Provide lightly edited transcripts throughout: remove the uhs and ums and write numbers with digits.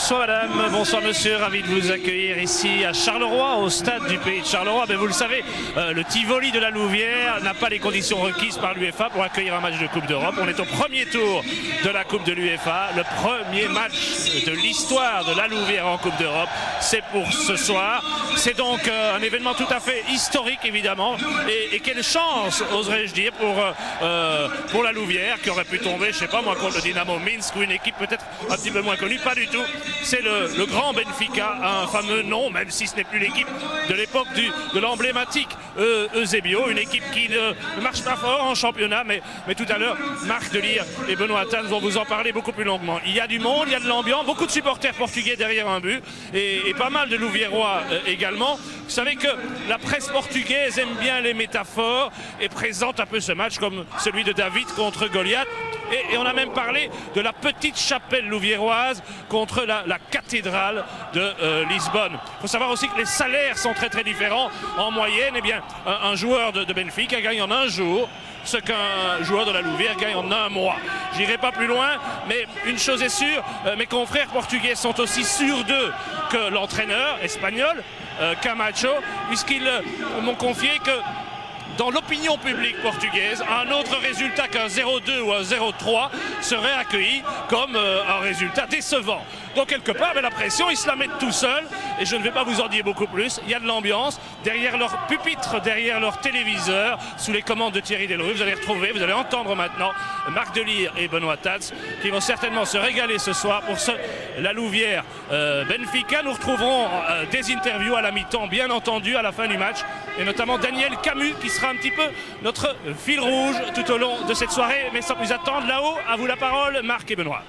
Bonsoir madame, bonsoir monsieur, ravi de vous accueillir ici à Charleroi, au stade du pays de Charleroi. Mais vous le savez, le Tivoli de la Louvière n'a pas les conditions requises par l'UEFA pour accueillir un match de Coupe d'Europe. On est au premier tour de la Coupe de l'UEFA, le premier match de l'histoire de la Louvière en Coupe d'Europe. C'est pour ce soir. C'est donc un événement tout à fait historique évidemment. Et quelle chance, oserais-je dire, pour la Louvière qui aurait pu tomber, je sais pas moi, contre le Dynamo Minsk ou une équipe peut-être un petit peu moins connue. Pas du tout. C'est le grand Benfica, un fameux nom, même si ce n'est plus l'équipe de l'époque de l'emblématique Eusebio, une équipe qui ne marche pas fort en championnat, mais tout à l'heure, Marc Delire et Benoît Tans vont vous en parler beaucoup plus longuement. Il y a du monde, il y a de l'ambiance, beaucoup de supporters portugais derrière un but et pas mal de Louviérois également. Vous savez que la presse portugaise aime bien les métaphores et présente un peu ce match comme celui de David contre Goliath. Et on a même parlé de la petite chapelle louviéroise contre la cathédrale de Lisbonne. Il faut savoir aussi que les salaires sont très très différents. En moyenne, eh bien, un joueur de Benfica gagne en un jour ce qu'un joueur de la Louvière gagne en un mois. J'irai pas plus loin, mais une chose est sûre, mes confrères portugais sont aussi sûrs d'eux que l'entraîneur espagnol, Camacho, puisqu'ils m'ont confié que dans l'opinion publique portugaise, un autre résultat qu'un 0-2 ou un 0-3 serait accueilli comme un résultat décevant. Donc quelque part, la pression, ils se la mettent tout seuls, et je ne vais pas vous en dire beaucoup plus. Il y a de l'ambiance, derrière leur pupitre, derrière leur téléviseur, sous les commandes de Thierry Delru, vous allez entendre maintenant Marc Delire et Benoît Tans, qui vont certainement se régaler ce soir pour la Louvière Benfica. Nous retrouverons des interviews à la mi-temps, bien entendu, à la fin du match, et notamment Daniel Camus, qui sera un petit peu notre fil rouge tout au long de cette soirée. Mais sans plus attendre, là-haut, à vous la parole, Marc et Benoît.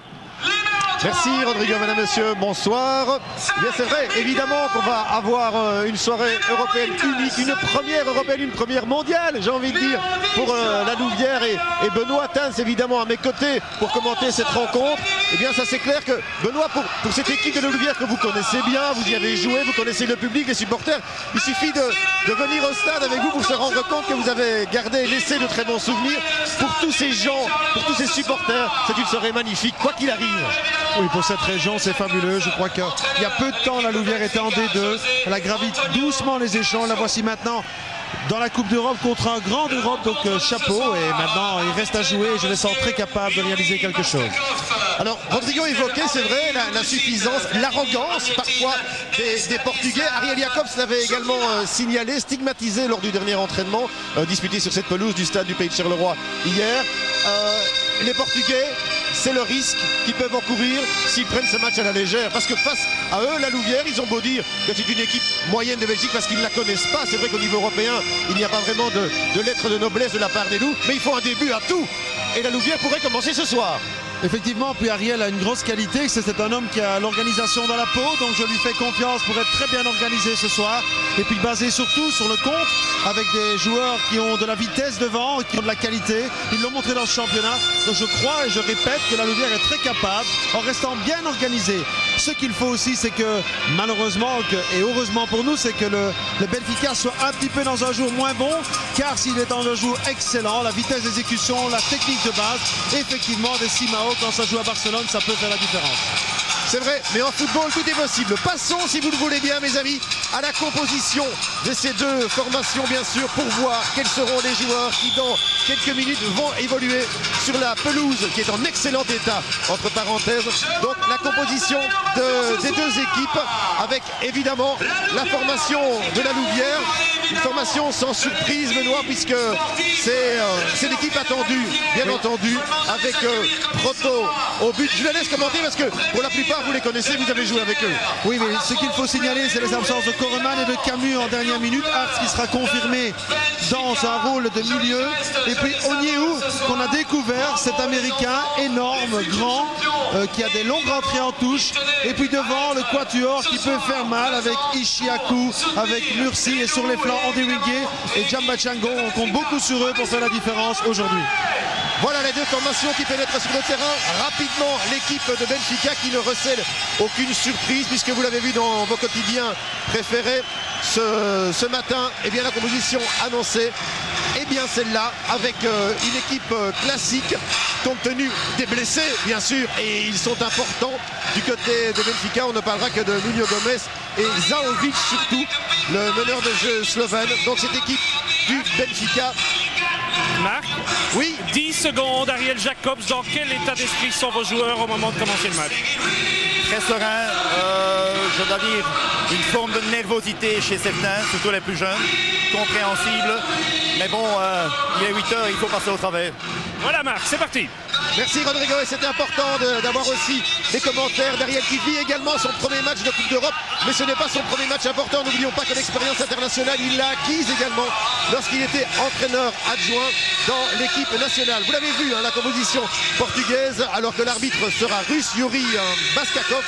Merci Rodrigo, madame, monsieur, bonsoir. Bien, c'est vrai, évidemment qu'on va avoir une soirée européenne unique, une première européenne, une première mondiale, j'ai envie de dire, pour la Louvière et Benoît Tans, évidemment, à mes côtés pour commenter cette rencontre. Eh bien, ça c'est clair que Benoît, pour cette équipe de la Louvière que vous connaissez bien, vous y avez joué, vous connaissez le public, les supporters, il suffit de venir au stade avec vous pour se rendre compte que vous avez gardé et laissé de très bons souvenirs. Pour tous ces gens, pour tous ces supporters, c'est une soirée magnifique, quoi qu'il arrive. Oui, pour cette région, c'est fabuleux. Je crois qu'il y a peu de temps, la Louvière était en D2. Elle a gravi doucement les échelons. La voici maintenant dans la Coupe d'Europe contre un grand d'Europe. Donc chapeau. Et maintenant, il reste à jouer. Je les sens très capables de réaliser quelque chose. Alors, Rodrigo évoquait, c'est vrai, l'insuffisance, l'arrogance parfois des Portugais. Ariel Jacobs l'avait également signalé, stigmatisé lors du dernier entraînement disputé sur cette pelouse du stade du Pays de Charleroi hier. Les Portugais, c'est le risque qu'ils peuvent encourir s'ils prennent ce match à la légère. Parce que face à eux, la Louvière, ils ont beau dire que c'est une équipe moyenne de Belgique parce qu'ils ne la connaissent pas. C'est vrai qu'au niveau européen, il n'y a pas vraiment de lettres de noblesse de la part des Loups. Mais il faut un début à tout. Et la Louvière pourrait commencer ce soir. Effectivement, puis Ariel a une grosse qualité, c'est un homme qui a l'organisation dans la peau, donc je lui fais confiance pour être très bien organisé ce soir. Et puis basé surtout sur le contre, avec des joueurs qui ont de la vitesse devant, qui ont de la qualité. Ils l'ont montré dans ce championnat. Donc je crois et je répète que la Louvière est très capable, en restant bien organisée. Ce qu'il faut aussi, c'est que malheureusement, et heureusement pour nous, c'est que le Benfica soit un petit peu dans un jour moins bon, car s'il est dans un jour excellent, la vitesse d'exécution, la technique de base, effectivement des Simao, quand ça joue à Barcelone, ça peut faire la différence. C'est vrai, mais en football, tout est possible. Passons, si vous le voulez bien, mes amis, à la composition de ces deux formations, bien sûr, pour voir quels seront les joueurs qui, dans quelques minutes, vont évoluer sur la pelouse, qui est en excellent état, entre parenthèses. Donc, la composition des deux équipes, avec, évidemment, la formation de la Louvière. Une formation sans surprise, Benoît, puisque c'est l'équipe attendue, bien entendu, avec Proto au but. Je la laisse commenter parce que, pour la plupart, vous les connaissez, vous avez joué avec eux. Oui, mais ce qu'il faut signaler, c'est les absences de Koreman et de Camus en dernière minute. Arts qui sera confirmé dans un rôle de milieu. Et puis Onyewu, qu'on a découvert, cet Américain énorme, grand, qui a des longues rentrées en touche. Et puis devant, le quatuor qui peut faire mal avec Ishiaku, avec Mursi et sur les flancs Andewingue et Djamba Chango. On compte beaucoup sur eux pour faire la différence aujourd'hui. Voilà les deux formations qui pénètrent sur le terrain. Rapidement, l'équipe de Benfica qui ne recèle aucune surprise puisque vous l'avez vu dans vos quotidiens préférés ce matin. Et bien la composition annoncée, et bien celle-là avec une équipe classique compte tenu des blessés, bien sûr, et ils sont importants du côté de Benfica. On ne parlera que de Nuno Gomes et Zahovic, surtout, le meneur de jeu slovène. Donc cette équipe du Benfica. Marc, oui, 10 secondes, Ariel Jacobs, dans quel état d'esprit sont vos joueurs au moment de commencer le match? Très serein, je dois dire une forme de nervosité chez certains, surtout les plus jeunes, compréhensible. Mais bon, il est 8 h, il faut passer au travers. Voilà Marc, c'est parti. Merci Rodrigo, et c'était important d'avoir aussi les commentaires d'Ariel qui vit également son premier match de Coupe d'Europe, mais ce n'est pas son premier match important. N'oublions pas que l'expérience internationale, il l'a acquise également lorsqu'il était entraîneur adjoint dans l'équipe nationale. Vous l'avez vu, hein, la composition portugaise, alors que l'arbitre sera russe, Yuri Baskakov.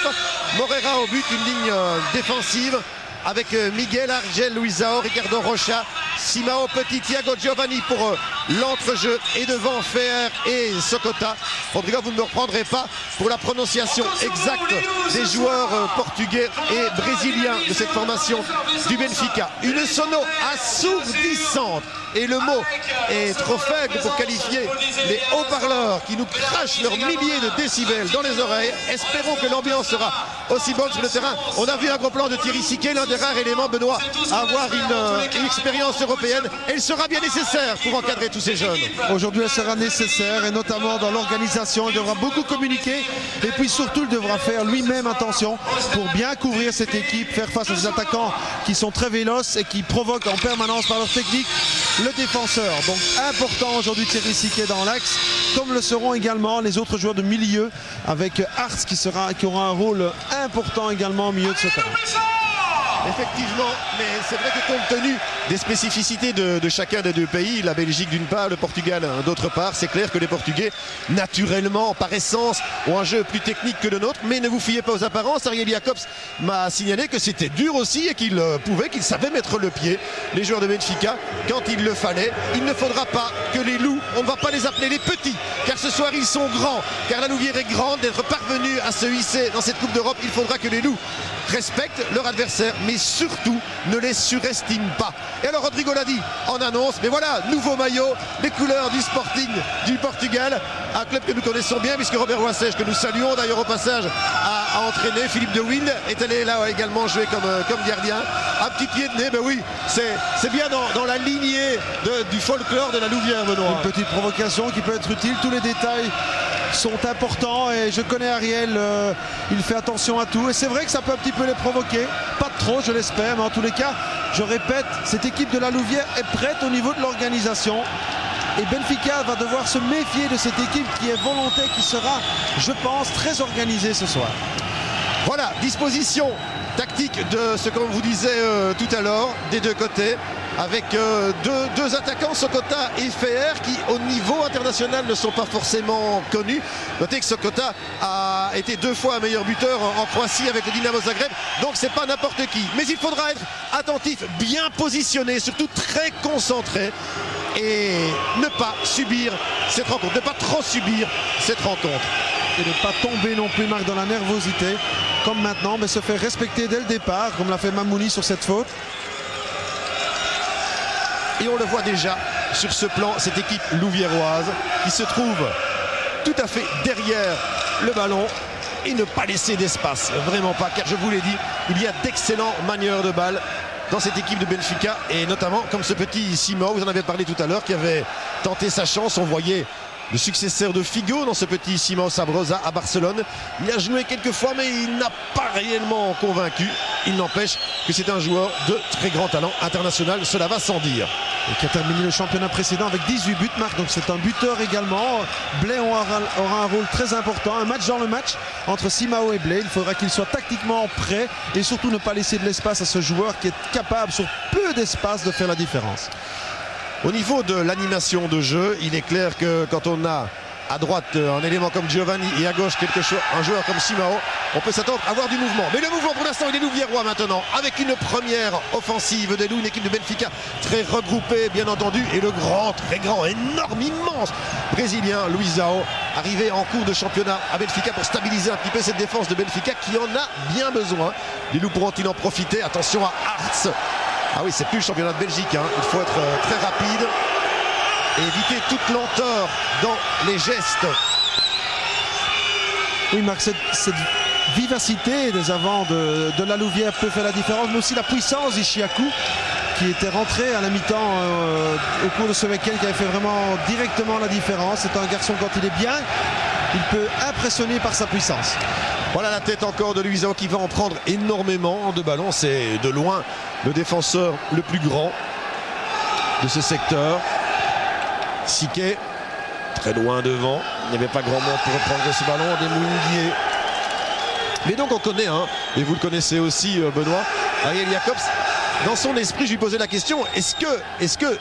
Moreira au but, une ligne défensive avec Miguel Argel, Luisao, Ricardo Rocha, Simao Petit, Thiago Giovanni pour l'entrejeu, et devant Fer et Sokota. Rodrigo, vous ne me reprendrez pas pour la prononciation exacte des joueurs portugais et brésiliens de cette formation du Benfica. Une sono assourdissante, et le mot est trop faible pour qualifier les haut-parleurs qui nous crachent leurs milliers de décibels dans les oreilles. Espérons que l'ambiance sera aussi bonne sur le terrain. On a vu un gros plan de Thierry Siquet, l'un des rares éléments, Benoît, à avoir une expérience européenne. Elle sera bien nécessaire pour encadrer tous ces jeunes. Aujourd'hui, elle sera nécessaire, et notamment dans l'organisation. Il devra beaucoup communiquer, et puis surtout, il devra faire lui-même attention pour bien couvrir cette équipe, faire face à des attaquants qui sont très véloces et qui provoquent en permanence par leur technique le défenseur. Donc important aujourd'hui Thierry Siquet dans l'axe, comme le seront également les autres joueurs de milieu, avec Arts qui aura un rôle important également au milieu de ce terrain. Effectivement, mais c'est vrai que compte tenu des spécificités de chacun des deux pays, la Belgique d'une part, le Portugal d'autre part, c'est clair que les Portugais, naturellement, par essence, ont un jeu plus technique que le nôtre. Mais ne vous fiez pas aux apparences. Ariel Jacobs m'a signalé que c'était dur aussi, et qu'il savait mettre le pied, les joueurs de Benfica, quand il le fallait. Il ne faudra pas que les loups, on ne va pas les appeler les petits, car ce soir ils sont grands, car la Louvière est grande. D'être parvenue à se hisser dans cette Coupe d'Europe, il faudra que les loups respectent leur adversaire, mais surtout ne les surestiment pas. Et alors Rodrigo l'a dit en annonce, mais voilà, nouveau maillot, les couleurs du Sporting du Portugal, un club que nous connaissons bien, puisque Robert Wassège, que nous saluons d'ailleurs au passage, a entraîné. Philippe de Wind est allé là également jouer comme gardien. Un petit pied de nez, ben oui, c'est bien dans la lignée du folklore de la Louvière, Benoît. Une petite provocation qui peut être utile, tous les détails sont importants, et je connais Ariel, il fait attention à tout, et c'est vrai que ça peut un petit peu les provoquer, pas trop je l'espère, mais en tous les cas, je répète, cette équipe de la Louvière est prête au niveau de l'organisation, et Benfica va devoir se méfier de cette équipe qui est volontaire, qui sera, je pense, très organisée ce soir. Voilà, disposition tactique de ce qu'on vous disait tout à l'heure, des deux côtés, avec deux attaquants, Sokota et Fer, qui au niveau international ne sont pas forcément connus. Notez que Sokota a été 2 fois un meilleur buteur en Croatie avec le Dinamo Zagreb, donc c'est pas n'importe qui. Mais il faudra être attentif, bien positionné, surtout très concentré, et ne pas subir cette rencontre, ne pas trop subir cette rencontre. Et ne pas tomber non plus, Marc, dans la nervosité, comme maintenant, mais se faire respecter dès le départ, comme l'a fait Mamouni sur cette faute. Et on le voit déjà sur ce plan, cette équipe louviéroise qui se trouve tout à fait derrière le ballon, et ne pas laisser d'espace, vraiment pas, car je vous l'ai dit, il y a d'excellents manieurs de balle dans cette équipe de Benfica, et notamment comme ce petit Simao, vous en avez parlé tout à l'heure, qui avait tenté sa chance. On voyait le successeur de Figo dans ce petit Simao Sabrosa à Barcelone. Il a joué quelques fois, mais il n'a pas réellement convaincu. Il n'empêche que c'est un joueur de très grand talent international, cela va sans dire. Et qui a terminé le championnat précédent avec 18 buts, Marc, donc c'est un buteur également. Blé aura un rôle très important, un match dans le match entre Simao et Blé. Il faudra qu'il soit tactiquement prêt, et surtout ne pas laisser de l'espace à ce joueur qui est capable sur peu d'espace de faire la différence. Au niveau de l'animation de jeu, il est clair que quand on a à droite un élément comme Giovanni et à gauche un joueur comme Simao, on peut s'attendre à avoir du mouvement. Mais le mouvement pour l'instant, il est louviérois maintenant, avec une première offensive des Loups, une équipe de Benfica très regroupée bien entendu, et le grand, très grand, énorme, immense Brésilien Luisao, arrivé en cours de championnat à Benfica pour stabiliser un petit peu cette défense de Benfica qui en a bien besoin. Les Loups pourront-ils en profiter? Attention à Arts. Ah oui, c'est plus le championnat de Belgique, hein. Il faut être très rapide et éviter toute lenteur dans les gestes Oui, Marc, cette vivacité des avants de la Louvière peut faire la différence, mais aussi la puissance d'Ishiaku, qui était rentré à la mi-temps au cours de ce week-end, qui avait fait vraiment directement la différence. C'est un garçon, quand il est bien, il peut impressionner par sa puissance. Voilà la tête encore de Luisao qui va en prendre énormément de ballons. C'est de loin le défenseur le plus grand de ce secteur. Siquet, très loin devant. Il n'y avait pas grand monde pour reprendre ce ballon. Des Mouinguier. Mais donc on connaît, hein, et vous le connaissez aussi, Benoît, Ariel Jacobs. Dans son esprit, je lui posais la question, est-ce que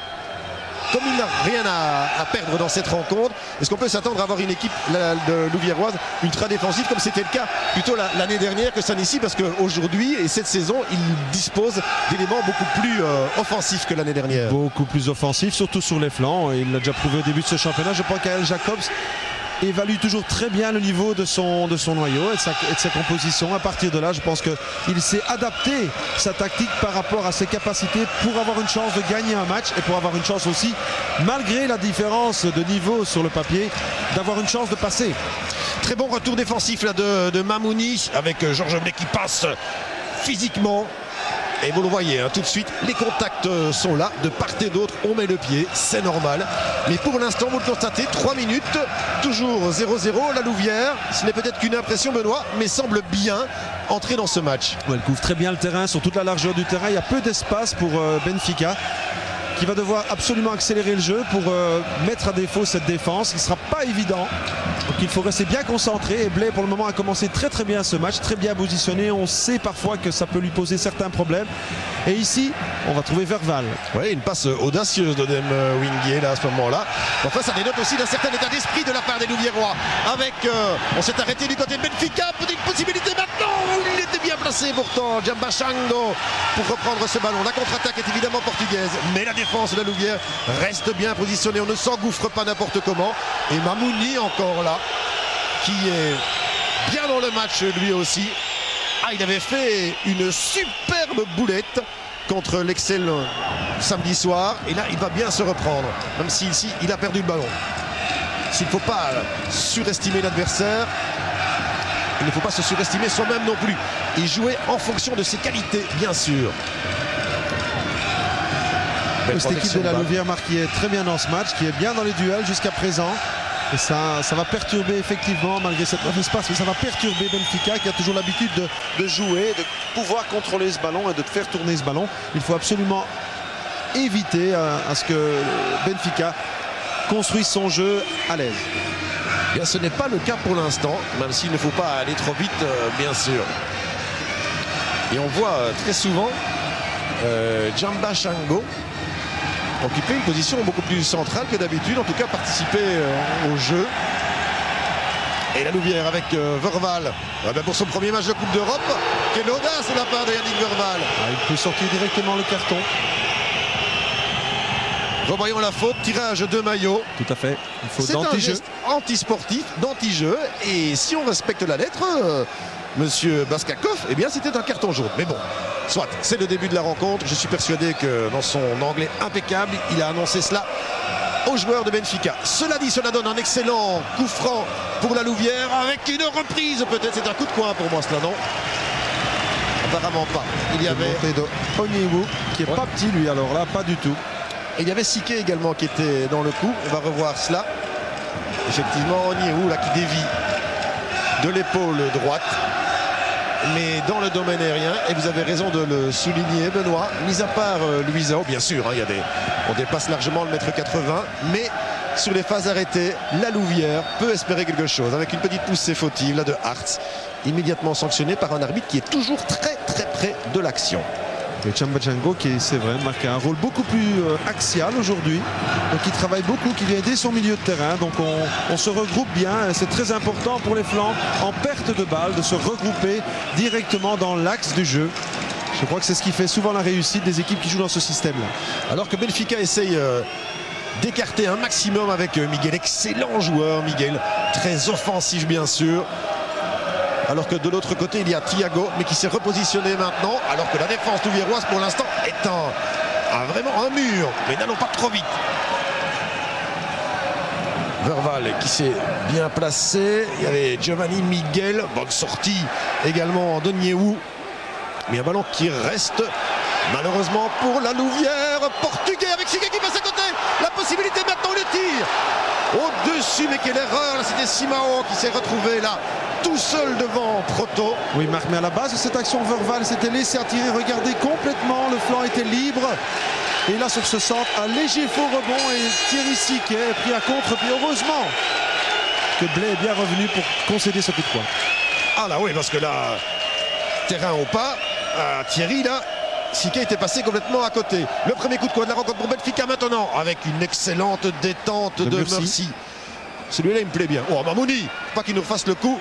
comme il n'a rien à perdre dans cette rencontre, est-ce qu'on peut s'attendre à avoir une équipe de louviéroise ultra défensive comme c'était le cas plutôt l'année dernière que Sanissi, parce qu'aujourd'hui et cette saison, il dispose d'éléments beaucoup plus offensifs que l'année dernière. Beaucoup plus offensifs, surtout sur les flancs. Il l'a déjà prouvé au début de ce championnat. Je pense qu'Ariel Jacobs évalue toujours très bien le niveau de son noyau et de sa composition. À partir de là, je pense qu'il s'est adapté sa tactique par rapport à ses capacités pour avoir une chance de gagner un match et pour avoir une chance aussi, malgré la différence de niveau sur le papier, d'avoir une chance de passer. Très bon retour défensif là de Mamouni avec Georges Blais qui passe physiquement. Et vous le voyez, hein, tout de suite, les contacts sont là, de part et d'autre, on met le pied, c'est normal. Mais pour l'instant, vous le constatez, 3 minutes, toujours 0-0, la Louvière. Ce n'est peut-être qu'une impression, Benoît, mais semble bien entrer dans ce match. Ouais, elle couvre très bien le terrain, sur toute la largeur du terrain. Il y a peu d'espace pour Benfica, qui va devoir absolument accélérer le jeu pour mettre à défaut cette défense. Il ne sera pas évident. Donc il faut rester bien concentré. Et Blais, pour le moment, a commencé très très bien ce match, très bien positionné. On sait parfois que ça peut lui poser certains problèmes. Et ici, on va trouver Verval. Oui, une passe audacieuse d'Odem Winguier là à ce moment-là. Enfin, ça dénote aussi d'un certain état d'esprit de la part des Louviérois. Avec, on s'est arrêté du côté de Benfica. Petite possibilité maintenant. Il était bien placé pourtant, Jamba Chango, pour reprendre ce ballon. La contre-attaque est évidemment portugaise, mais la défense de la Louvière reste bien positionnée. On ne s'engouffre pas n'importe comment. Et Mamouni encore là, qui est bien dans le match lui aussi. Ah, il avait fait une superbe boulette contre l'Excel samedi soir. Et là, il va bien se reprendre, même si ici, il a perdu le ballon. S'il ne faut pas surestimer l'adversaire, il ne faut pas se surestimer soi-même non plus. Et jouer en fonction de ses qualités, bien sûr. Cette équipe de la Louvière, Marc, qui est très bien dans ce match, qui est bien dans les duels jusqu'à présent. Et ça va perturber effectivement, malgré cet espace, mais ça va perturber Benfica, qui a toujours l'habitude de jouer, de pouvoir contrôler ce ballon et de faire tourner ce ballon. Il faut absolument éviter à ce que Benfica construise son jeu à l'aise. Bien, ce n'est pas le cas pour l'instant, même s'il ne faut pas aller trop vite, bien sûr. Et on voit très souvent Jamba Chango occuper une position beaucoup plus centrale que d'habitude, en tout cas participer au jeu. Et la Louvière avec Verval pour son premier match de Coupe d'Europe. Quelle audace de la part de Yannick Verval. Il peut sortir directement le carton. Revoyons la faute, tirage de maillot. Tout à fait. C'est un geste anti-sportif, d'anti-jeu. Et si on respecte la lettre, Monsieur Baskakov, eh bien c'était un carton jaune. Mais bon, soit, c'est le début de la rencontre. Je suis persuadé que dans son anglais impeccable, il a annoncé cela aux joueurs de Benfica. Cela dit, cela donne un excellent coup franc pour la Louvière avec une reprise. Peut-être c'est un coup de coin pour moi, cela, non? Apparemment pas. Il y avait Onyewu, qui est pas petit lui, alors là, pas du tout. Et il y avait Siquet également qui était dans le coup. On va revoir cela. Effectivement, Onyewu là qui dévie de l'épaule droite, mais dans le domaine aérien. Et vous avez raison de le souligner, Benoît. Mis à part Luisao, bien sûr, hein, on dépasse largement le mètre 80, mais sur les phases arrêtées, la Louvière peut espérer quelque chose avec une petite poussée fautive là de Hartz, immédiatement sanctionné par un arbitre qui est toujours très très près de l'action. Et Jamba Chango qui, c'est vrai, marque un rôle beaucoup plus axial aujourd'hui. Donc il travaille beaucoup, qui vient aider son milieu de terrain. Donc on se regroupe bien. C'est très important pour les flancs, en perte de balle, de se regrouper directement dans l'axe du jeu. Je crois que c'est ce qui fait souvent la réussite des équipes qui jouent dans ce système-là. Alors que Benfica essaye d'écarter un maximum avec Miguel. Excellent joueur, Miguel. Très offensif, bien sûr. Alors que de l'autre côté, il y a Thiago, mais qui s'est repositionné maintenant. Alors que la défense louviéroise, pour l'instant, est vraiment un mur. Mais n'allons pas trop vite. Verval qui s'est bien placé. Il y avait Giovanni Miguel. Bonne sortie également de Niéhou. Mais un ballon qui reste malheureusement pour la Louvière. Portugais avec Siga qui passe à côté. La possibilité maintenant le tir. Au-dessus, mais quelle erreur. Là, c'était Simao qui s'est retrouvé là tout seul devant Proto. Oui, Marc, mais à la base de cette action, Verval s'était laissé attirer. Regardez complètement, le flanc était libre. Et là, sur ce centre, un léger faux rebond et Thierry Siquet est pris à contre-pied. Heureusement que Blais est bien revenu pour concéder ce coup de poing. Ah là oui, parce que là, terrain au pas, Thierry là, Siquet était passé complètement à côté. Le premier coup de poing de la rencontre pour Benfica maintenant, avec une excellente détente de Murcy. Celui-là, il me plaît bien. Oh, Mamouni, pas qu'il nous fasse le coup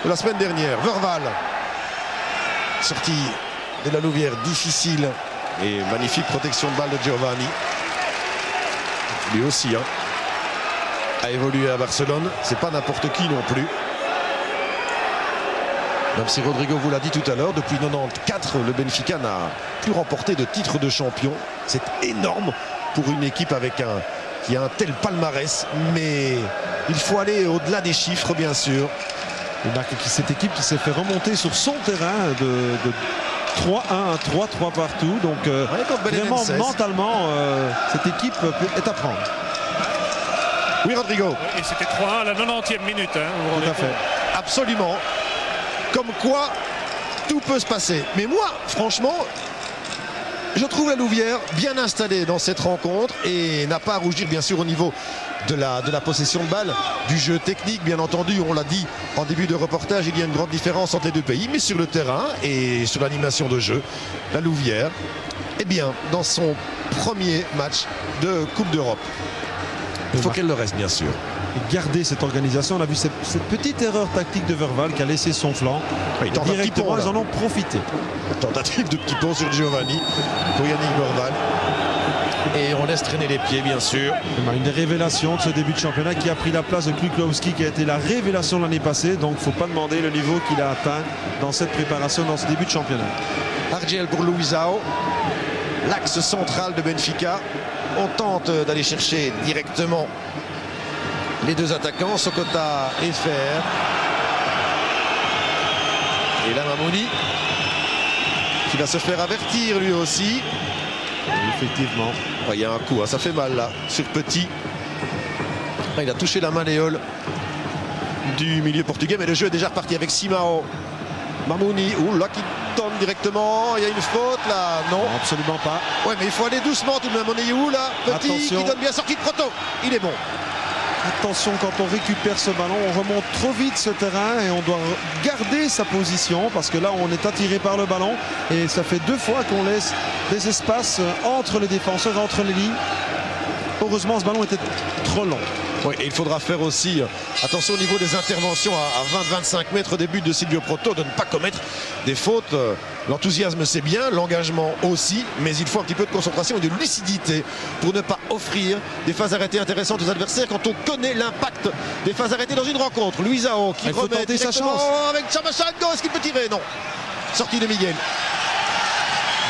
de la semaine dernière. Verval, sortie de la Louvière difficile. Et magnifique protection de balle de Giovanni. Lui aussi a évolué à Barcelone. C'est pas n'importe qui non plus. Même si Rodrigo vous l'a dit tout à l'heure, depuis 94, le Benfica n'a plus remporté de titre de champion. C'est énorme pour une équipe qui a un tel palmarès. Mais il faut aller au-delà des chiffres, bien sûr. Et cette équipe qui s'est fait remonter sur son terrain de 3-1 à 3-3 partout. Donc vraiment mentalement, cette équipe est à prendre. Oui, Rodrigo. Et c'était 3-1 à la 90e minute. Tout à fait. Absolument. Comme quoi, tout peut se passer. Mais moi, franchement, je trouve la Louvière bien installée dans cette rencontre et n'a pas à rougir, bien sûr, au niveau de la possession de balle, du jeu technique, bien entendu. On l'a dit en début de reportage, il y a une grande différence entre les deux pays, mais sur le terrain et sur l'animation de jeu, la Louvière est bien dans son premier match de Coupe d'Europe. Il faut qu'elle le reste, bien sûr. Et garder cette organisation, on a vu cette petite erreur tactique de Verval qui a laissé son flanc. Oui, directement, ils en ont profité. Tentative de petit pont sur Giovanni pour Yannick Verval. Et on laisse traîner les pieds, bien sûr. Une des révélations de ce début de championnat qui a pris la place de Kluklowski, qui a été la révélation l'année passée. Donc il ne faut pas demander le niveau qu'il a atteint dans cette préparation, dans ce début de championnat. Argel pour Luisao, l'axe central de Benfica. On tente d'aller chercher directement les deux attaquants, Sokota et Fer. Et là, Mamouni, qui va se faire avertir lui aussi. Effectivement. Il y a un coup, ça fait mal là, sur Petit. Il a touché la malléole du milieu portugais, mais le jeu est déjà reparti avec Simao. Mamouni, là qui tombe directement, il y a une faute là, non, absolument pas. Ouais, mais il faut aller doucement tout de même. On est où là? Petit. Attention. Qui donne bien sortie de Proto, il est bon. Attention, quand on récupère ce ballon, on remonte trop vite ce terrain et on doit garder sa position parce que là on est attiré par le ballon et ça fait 2 fois qu'on laisse des espaces entre les défenseurs, entre les lignes. Heureusement, ce ballon était trop long. Oui, et il faudra faire aussi attention au niveau des interventions à 20-25 mètres des buts de Silvio Proto, de ne pas commettre des fautes. L'enthousiasme c'est bien, l'engagement aussi, mais il faut un petit peu de concentration et de lucidité pour ne pas offrir des phases arrêtées intéressantes aux adversaires quand on connaît l'impact des phases arrêtées dans une rencontre. Luisao qui remet tenter sa chance avec Chamachango, est-ce qu'il peut tirer? Non. Sortie de Miguel.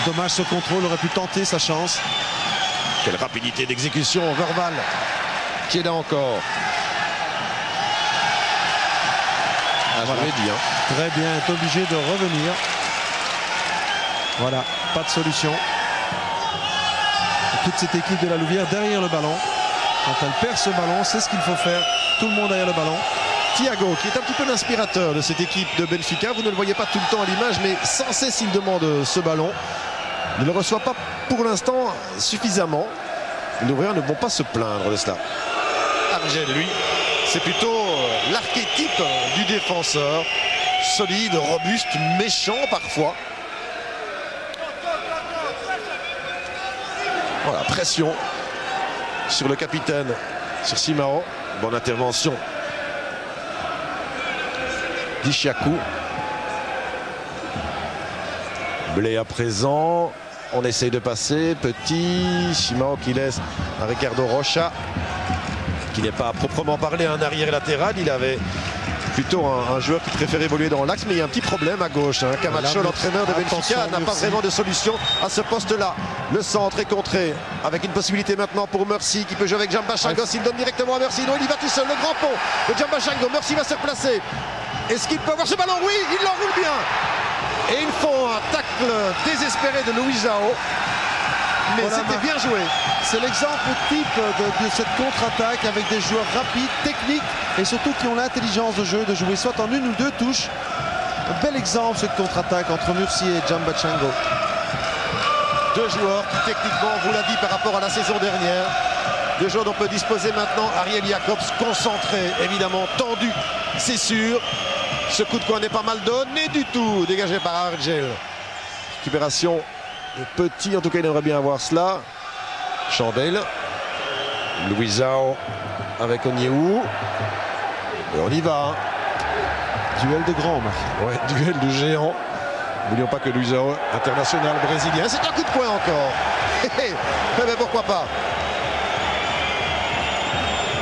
Dommage, ce contrôle aurait pu tenter sa chance. Quelle rapidité d'exécution, Verval qui est là encore. Voilà. Très bien, est obligé de revenir. Voilà, pas de solution. Et toute cette équipe de la Louvière derrière le ballon. Quand elle perd ce ballon, c'est ce qu'il faut faire. Tout le monde derrière le ballon. Thiago, qui est un petit peu l'inspirateur de cette équipe de Benfica. Vous ne le voyez pas tout le temps à l'image, mais sans cesse il demande ce ballon. Il ne le reçoit pas pour l'instant suffisamment. Les Louvières ne vont pas se plaindre de cela. Argel, lui, c'est plutôt l'archétype du défenseur. Solide, robuste, méchant parfois. Voilà, pression sur le capitaine, sur Simao. Bonne intervention d'Ishiaku. Blé à présent. On essaye de passer. Petit. Simao qui laisse à Ricardo Rocha, qui n'est pas à proprement parler un arrière latéral. Il avait plutôt un joueur qui préfère évoluer dans l'axe, mais il y a un petit problème à gauche. Hein. Camacho, l'entraîneur de Benfica, n'a pas vraiment de solution à ce poste-là. Le centre est contré, avec une possibilité maintenant pour Mercy qui peut jouer avec Jamba Changos. Il donne directement à Mercy. Non, il y va tout seul. Le grand pont de Jamba Chango. Mercy va se replacer. Est-ce qu'il peut avoir ce ballon? Oui, il l'enroule bien. Et ils font un tacle désespéré de Luizao. Mais voilà, c'était bien joué. C'est l'exemple type de cette contre-attaque avec des joueurs rapides, techniques et surtout qui ont l'intelligence de jeu de jouer soit en une ou deux touches. Un bel exemple cette contre-attaque entre Mercy et Jamba Chango. Deux joueurs qui techniquement, on vous l'a dit par rapport à la saison dernière, deux joueurs dont peut disposer maintenant Ariel Jacobs, concentré, évidemment tendu, c'est sûr. Ce coup de coin n'est pas mal donné du tout, dégagé par Argel. Récupération de Petit, en tout cas il aimerait bien avoir cela. Chandel, Luizao avec Onyewu. Et on y va. Duel de grands, Marc. Ouais, duel de géants. N'oublions pas que Luizao, international brésilien. C'est un coup de poing encore. Mais pourquoi pas.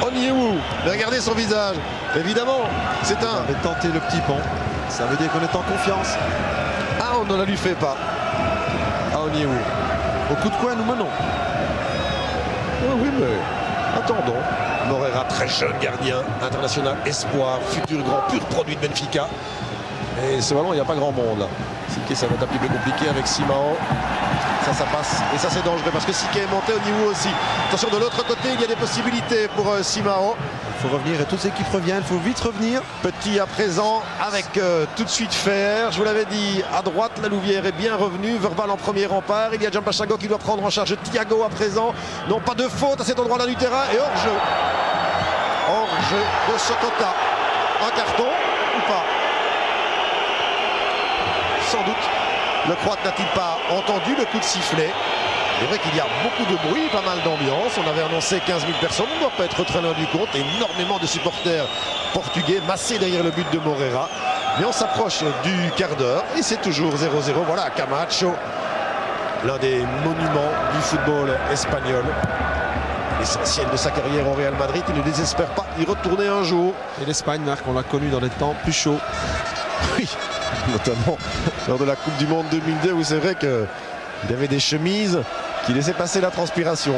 Onyewu, mais regardez son visage. Évidemment, c'est un... On avait tenté le petit pont. Ça veut dire qu'on est en confiance. Ah, on ne la lui fait pas. Ah, Onyewu. Au coup de coin, nous menons. Oui, mais attendons. Moreira, très jeune gardien, international espoir, futur grand pur produit de Benfica. Et ce ballon, il n'y a pas grand monde là. Sique, ça va être un petit peu compliqué avec Simao. Ça passe. Et ça, c'est dangereux parce que Sique est monté au niveau aussi. Attention, de l'autre côté, il y a des possibilités pour Simao. Il faut revenir et toutes les équipes reviennent. Il faut vite revenir. Petit à présent avec tout de suite Fer. Je vous l'avais dit, à droite, la Louvière est bien revenue. Verbal en premier rempart. Il y a Jamba Chango qui doit prendre en charge Thiago à présent. Non, pas de faute à cet endroit-là du terrain. Et hors-jeu. Hors-jeu de Sokota. Un carton ou pas? Sans doute. Le Croate n'a-t-il pas entendu le coup de sifflet? C'est vrai qu'il y a beaucoup de bruit, pas mal d'ambiance. On avait annoncé 15 000 personnes. On ne doit pas être très loin du compte. Énormément de supporters portugais massés derrière le but de Moreira. Mais on s'approche du quart d'heure et c'est toujours 0-0. Voilà, Camacho, l'un des monuments du football espagnol. L'essentiel de sa carrière au Real Madrid. Il ne désespère pas y retourner un jour. Et l'Espagne, Marc, on l'a connu dans des temps plus chauds. Oui, notamment lors de la Coupe du Monde 2002 où c'est vrai qu'il y avait des chemises qui laissaient passer la transpiration.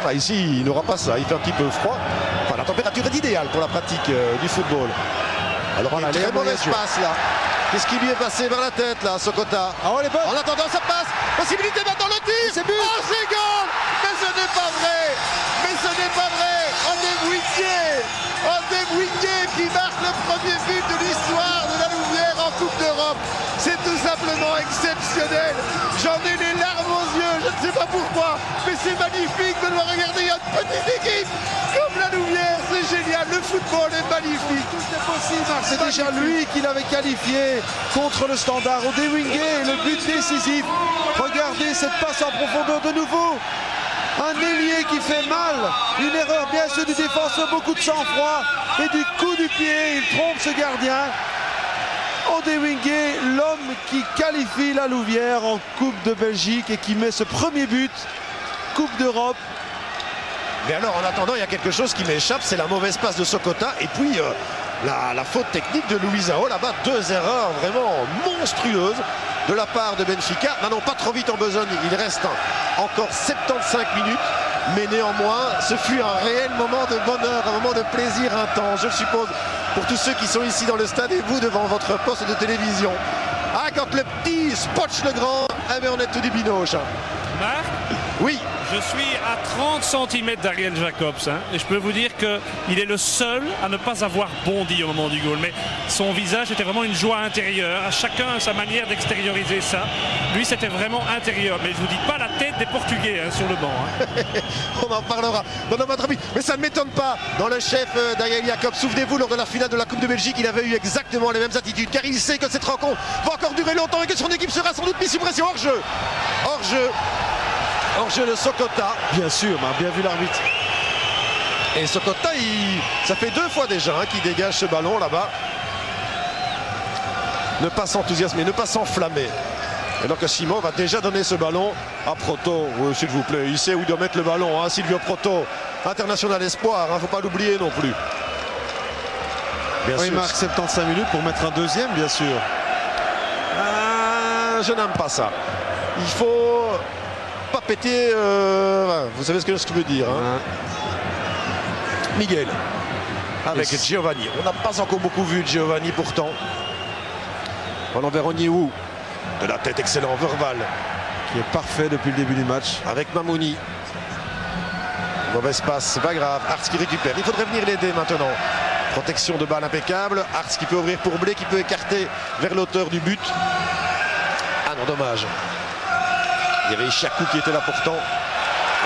Ah, ici, il n'aura pas ça. Il fait un petit peu froid. Enfin, la température est idéale pour la pratique du football. Alors, voilà, il y a un très bon espace là. Qu'est-ce qui lui est passé vers la tête là, Sokota? Ah, elle est bonne. En attendant, ça passe. Possibilité maintenant le tir. C'est but. Oh, c'est goal. Mais ce n'est pas vrai. Mais ce n'est pas vrai. André Buigné qui marque le premier but de l'histoire de la Louvière en Coupe d'Europe. C'est tout simplement exceptionnel. J'en ai les larmes aux yeux, je ne sais pas pourquoi, mais c'est magnifique de le regarder. Il y a une petite équipe comme la Louvière, c'est génial. Le football est magnifique. Tout est possible, Marc. C'est déjà lui qui l'avait qualifié contre le Standard. André Buigné, le but décisif. Regardez cette passe en profondeur de nouveau. Un ailier qui fait mal, une erreur bien sûr du défenseur, beaucoup de sang-froid et du coup du pied, il trompe ce gardien. André Buigné, l'homme qui qualifie la Louvière en Coupe de Belgique et qui met ce premier but, Coupe d'Europe. Mais alors en attendant, il y a quelque chose qui m'échappe, c'est la mauvaise passe de Sokota et puis la faute technique de Luizao là-bas, deux erreurs vraiment monstrueuses de la part de Benfica. Non, pas trop vite en besogne, il reste encore 75 minutes, mais néanmoins, ce fut un réel moment de bonheur, un moment de plaisir intense, je suppose, pour tous ceux qui sont ici dans le stade et vous devant votre poste de télévision. Ah, quand le petit spotch le grand, eh bien on est tout du binoche. Marc ? Oui. Je suis à 30 cm d'Ariel Jacobs et je peux vous dire qu'il est le seul à ne pas avoir bondi au moment du goal. Mais son visage était vraiment une joie intérieure. À chacun sa manière d'extérioriser ça. Lui, c'était vraiment intérieur. Mais je vous dis pas la tête des Portugais sur le banc. On en parlera dans votre avis. Mais ça ne m'étonne pas. Dans le chef d'Ariel Jacobs, souvenez-vous, lors de la finale de la Coupe de Belgique, il avait eu exactement les mêmes attitudes. Car il sait que cette rencontre va encore durer longtemps et que son équipe sera sans doute mise sous pression. Hors-jeu. Hors-jeu. Hors-jeu de Sokota. Bien sûr, bien vu l'arbitre. Et Sokota, ça fait deux fois déjà qu'il dégage ce ballon là-bas. Ne pas s'enthousiasmer, ne pas s'enflammer. Alors que Simon va déjà donner ce ballon à Proto. Oui, s'il vous plaît, il sait où il doit mettre le ballon. Silvio Proto, international espoir, faut pas l'oublier non plus. Bien Oui, sûr. il marque 75 minutes pour mettre un deuxième, bien sûr. Je n'aime pas ça. Il faut pas péter. Vous savez ce que je veux dire. Hein. Miguel avec Giovanni. On n'a pas encore beaucoup vu de Giovanni pourtant. On en verra Niou. De la tête, excellent. Verval. Qui est parfait depuis le début du match. Avec Mamouni. Mauvaise passe, c'est pas grave. Arts qui récupère. Il faudrait venir l'aider maintenant. Protection de balle impeccable. Arts qui peut ouvrir pour Blé, qui peut écarter vers l'auteur du but. Ah non, dommage. Il y avait Ishaku qui était là pourtant.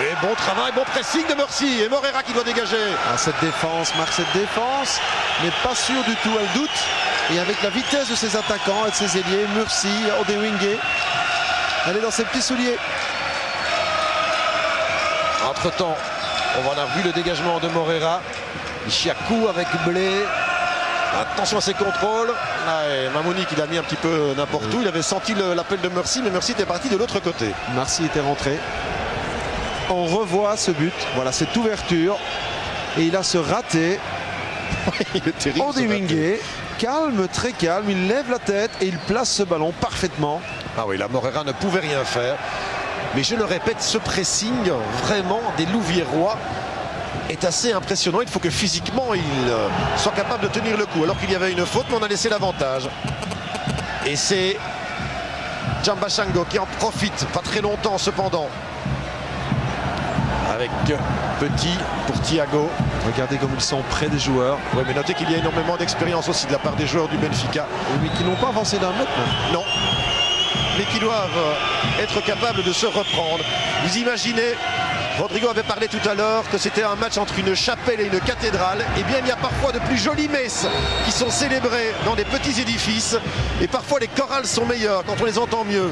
Et bon travail, bon pressing de Mercy. Et Morera qui doit dégager. Ah, cette défense, marque cette défense, n'est pas sûre du tout, elle doute. Et avec la vitesse de ses attaquants et de ses ailiers, Mercy, Odewingue, elle est dans ses petits souliers. Entre-temps, on a vu le dégagement de Morera. Ishaku avec Blé. Attention à ses contrôles. Et Mamouni qui l'a mis un petit peu n'importe où. Il avait senti l'appel de Mercy, mais Mercy était parti de l'autre côté. Mercy était rentré. On revoit ce but. Voilà, cette ouverture. Et il a ce raté. Il est terrible. Odewingue, calme, très calme. Il lève la tête et il place ce ballon parfaitement. Ah oui, la Morera ne pouvait rien faire. Mais je le répète, ce pressing vraiment des Louviérois est assez impressionnant. Il faut que physiquement il soit capable de tenir le coup. Alors qu'il y avait une faute, mais on a laissé l'avantage. Et c'est Djambachango qui en profite. Pas très longtemps cependant. Avec Petit pour Thiago. Regardez comme ils sont près des joueurs. Oui, mais notez qu'il y a énormément d'expérience aussi de la part des joueurs du Benfica. Mais qui n'ont pas avancé d'un mètre. Non. Mais qui doivent être capables de se reprendre. Vous imaginez, Rodrigo avait parlé tout à l'heure que c'était un match entre une chapelle et une cathédrale. Eh bien, il y a parfois de plus jolies messes qui sont célébrées dans des petits édifices. Et parfois, les chorales sont meilleures quand on les entend mieux.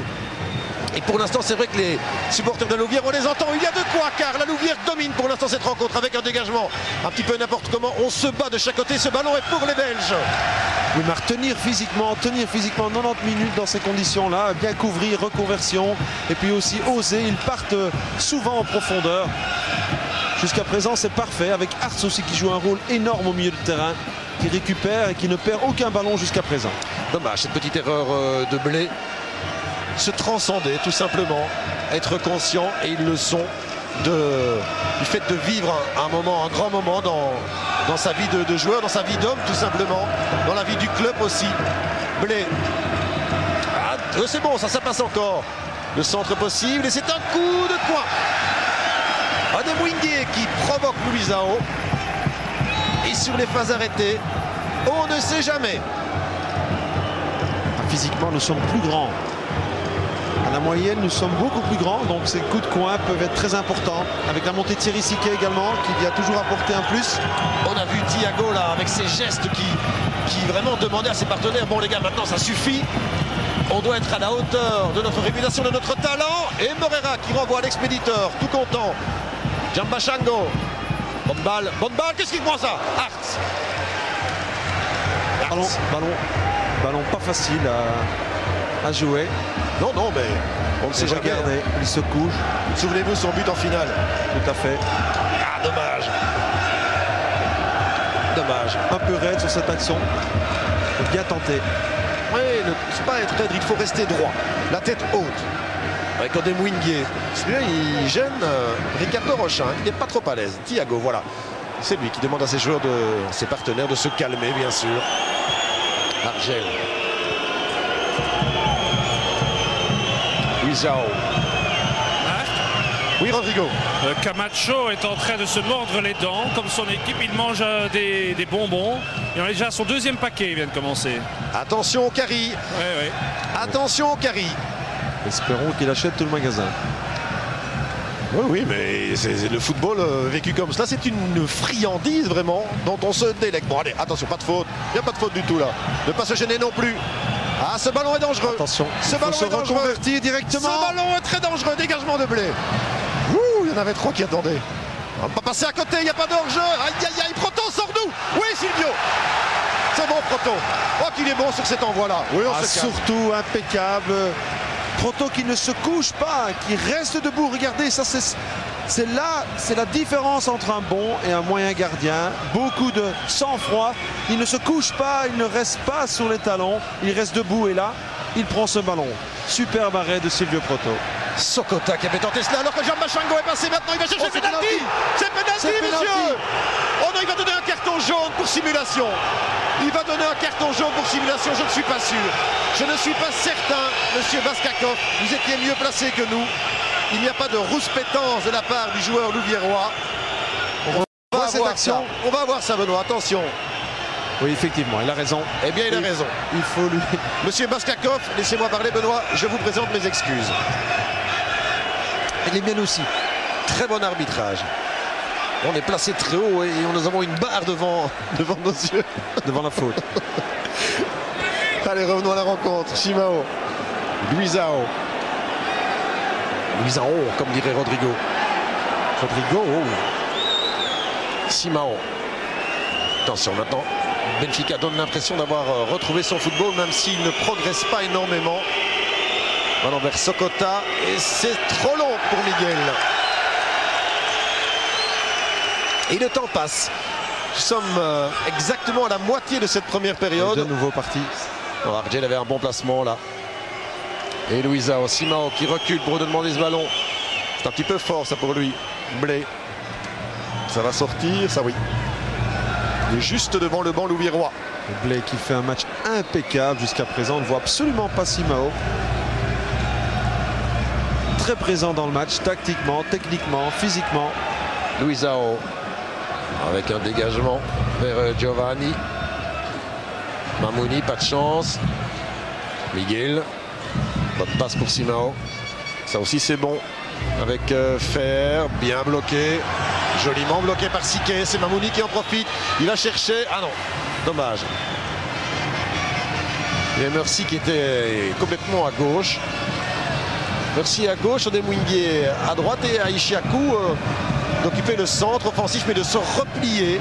Et pour l'instant, c'est vrai que les supporters de la Louvière, on les entend. Il y a de quoi, car la Louvière domine pour l'instant cette rencontre avec un dégagement un petit peu n'importe comment. On se bat de chaque côté. Ce ballon est pour les Belges. Oui, mais tenir physiquement 90 minutes dans ces conditions-là, bien couvrir, reconversion, et puis aussi oser. Ils partent souvent en profondeur. Jusqu'à présent, c'est parfait, avec Arts aussi qui joue un rôle énorme au milieu du terrain, qui récupère et qui ne perd aucun ballon jusqu'à présent. Dommage, cette petite erreur de Blé. Se transcender, tout simplement, être conscient, et ils le sont, du fait de vivre un grand moment dans sa vie de joueur, dans sa vie d'homme, tout simplement, dans la vie du club aussi. Blé. Ah, c'est bon, ça passe encore. Le centre possible, et c'est un coup de coin. Odewingue qui provoque Luisao. Et sur les phases arrêtées, on ne sait jamais. Physiquement, nous sommes plus grands. À la moyenne, nous sommes beaucoup plus grands, donc ces coups de coin peuvent être très importants. Avec la montée de Thierry Siquet également, qui vient toujours apporter un plus. On a vu Thiago là, avec ses gestes qui vraiment demandait à ses partenaires, bon les gars, maintenant ça suffit. On doit être à la hauteur de notre réputation, de notre talent. Et Morera qui renvoie à l'expéditeur, tout content. Djambachango. Bonne balle, qu'est-ce qu'il prend ça? Arts. Ballon pas facile à jouer. Non, mais on ne sait jamais. Regardez, il se couche. Souvenez-vous son but en finale. Tout à fait. Ah, dommage. Un peu raide sur cette action. Bien tenté. Oui, c'est pas être raide, il faut rester droit. La tête haute. Avec Odewingue. Celui-là, il gêne Ricardo Rochin. Il n'est pas trop à l'aise. Thiago, voilà. C'est lui qui demande à ses joueurs, ses partenaires de se calmer, bien sûr. Argel. Luisao. Oui, Rodrigo. Camacho est en train de se mordre les dents. Comme son équipe, il mange des bonbons. Il en est déjà à son deuxième paquet, il vient de commencer. Attention au Carry. Ouais. Attention au Carry. Espérons qu'il achète tout le magasin. Oui, mais c'est le football vécu comme cela, c'est une friandise vraiment dont on se délecte. Bon, allez, attention, pas de faute. Il n'y a pas de faute du tout là. Ne pas se gêner non plus. Ah, ce ballon est dangereux. Attention, ce ballon est dangereux. Reconvertir directement. Ce ballon est très dangereux. Dégagement de Blé. Ouh, il y en avait trois qui attendaient. On va pas passer à côté, il n'y a pas d'hors-jeu. Aïe, Proto, sors-nous. Oui, Silvio. C'est bon, Proto. Oh, qu'il est bon sur cet envoi-là. Oui, on se calme. Surtout impeccable. Proto qui ne se couche pas, qui reste debout. Regardez, ça c'est la différence entre un bon et un moyen gardien. Beaucoup de sang-froid. Il ne se couche pas, il ne reste pas sur les talons. Il reste debout et là, il prend ce ballon. Superbe arrêt de Silvio Proto. Sokota qui avait tenté cela alors que Jean-Bachango est passé maintenant. Il va chercher le pénalty. C'est pénalty, monsieur. Oh non, il va donner un carton jaune pour simulation. Il va donner un carton jaune pour simulation, je ne suis pas sûr. Je ne suis pas certain, monsieur Baskakov. Vous étiez mieux placé que nous. Il n'y a pas de rouspétance de la part du joueur louviérois. On va voir ça, Benoît, attention. Oui, effectivement, il a raison. Eh bien, il a raison. Il faut lui... Monsieur Baskakov, laissez-moi parler, Benoît. Je vous présente mes excuses. Et les miennes aussi. Très bon arbitrage. On est placé très haut et nous avons une barre devant nos yeux. Devant la faute. Allez, revenons à la rencontre. Simao. Luisao. Luisao, comme dirait Rodrigo. Rodrigo, oh. Simao. Attention maintenant. Benfica donne l'impression d'avoir retrouvé son football, même s'il ne progresse pas énormément. Maintenant vers Sokota. Et c'est trop long pour Miguel. Et le temps passe. Nous sommes exactement à la moitié de cette première période. De nouveau parti. Oh, Argel avait un bon placement là. Et Luisao, Simao qui recule pour demander ce ballon. C'est un petit peu fort ça pour lui. Blé. Ça va sortir, ça oui. Il est juste devant le banc louviérois. Blé qui fait un match impeccable jusqu'à présent. On ne voit absolument pas Simao. Très présent dans le match, tactiquement, techniquement, physiquement. Luisao. Avec un dégagement vers Giovanni. Mamouni, pas de chance. Miguel. Bonne passe pour Simao. Ça aussi c'est bon. Avec Fer, bien bloqué. Joliment bloqué par Siquet. C'est Mamouni qui en profite. Il va chercher. Ah non, dommage. Il y a Mercy qui était complètement à gauche. Mercy à gauche, Odemwingie à droite et Aishiaku d'occuper le centre offensif mais de se replier.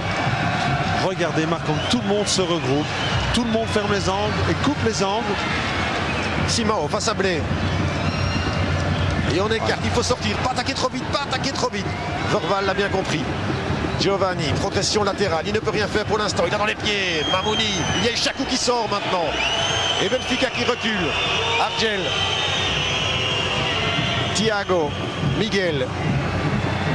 Regardez Marc, comme tout le monde se regroupe, tout le monde ferme les angles et coupe les angles. Simao face à Blé. Et on écarte, il faut sortir, pas attaquer trop vite, pas attaquer trop vite. Verval l'a bien compris. Giovanni, progression latérale, il ne peut rien faire pour l'instant, il a dans les pieds. Mamouni, il y a Ishaku qui sort maintenant. Et Benfica qui recule. Argel. Thiago, Miguel.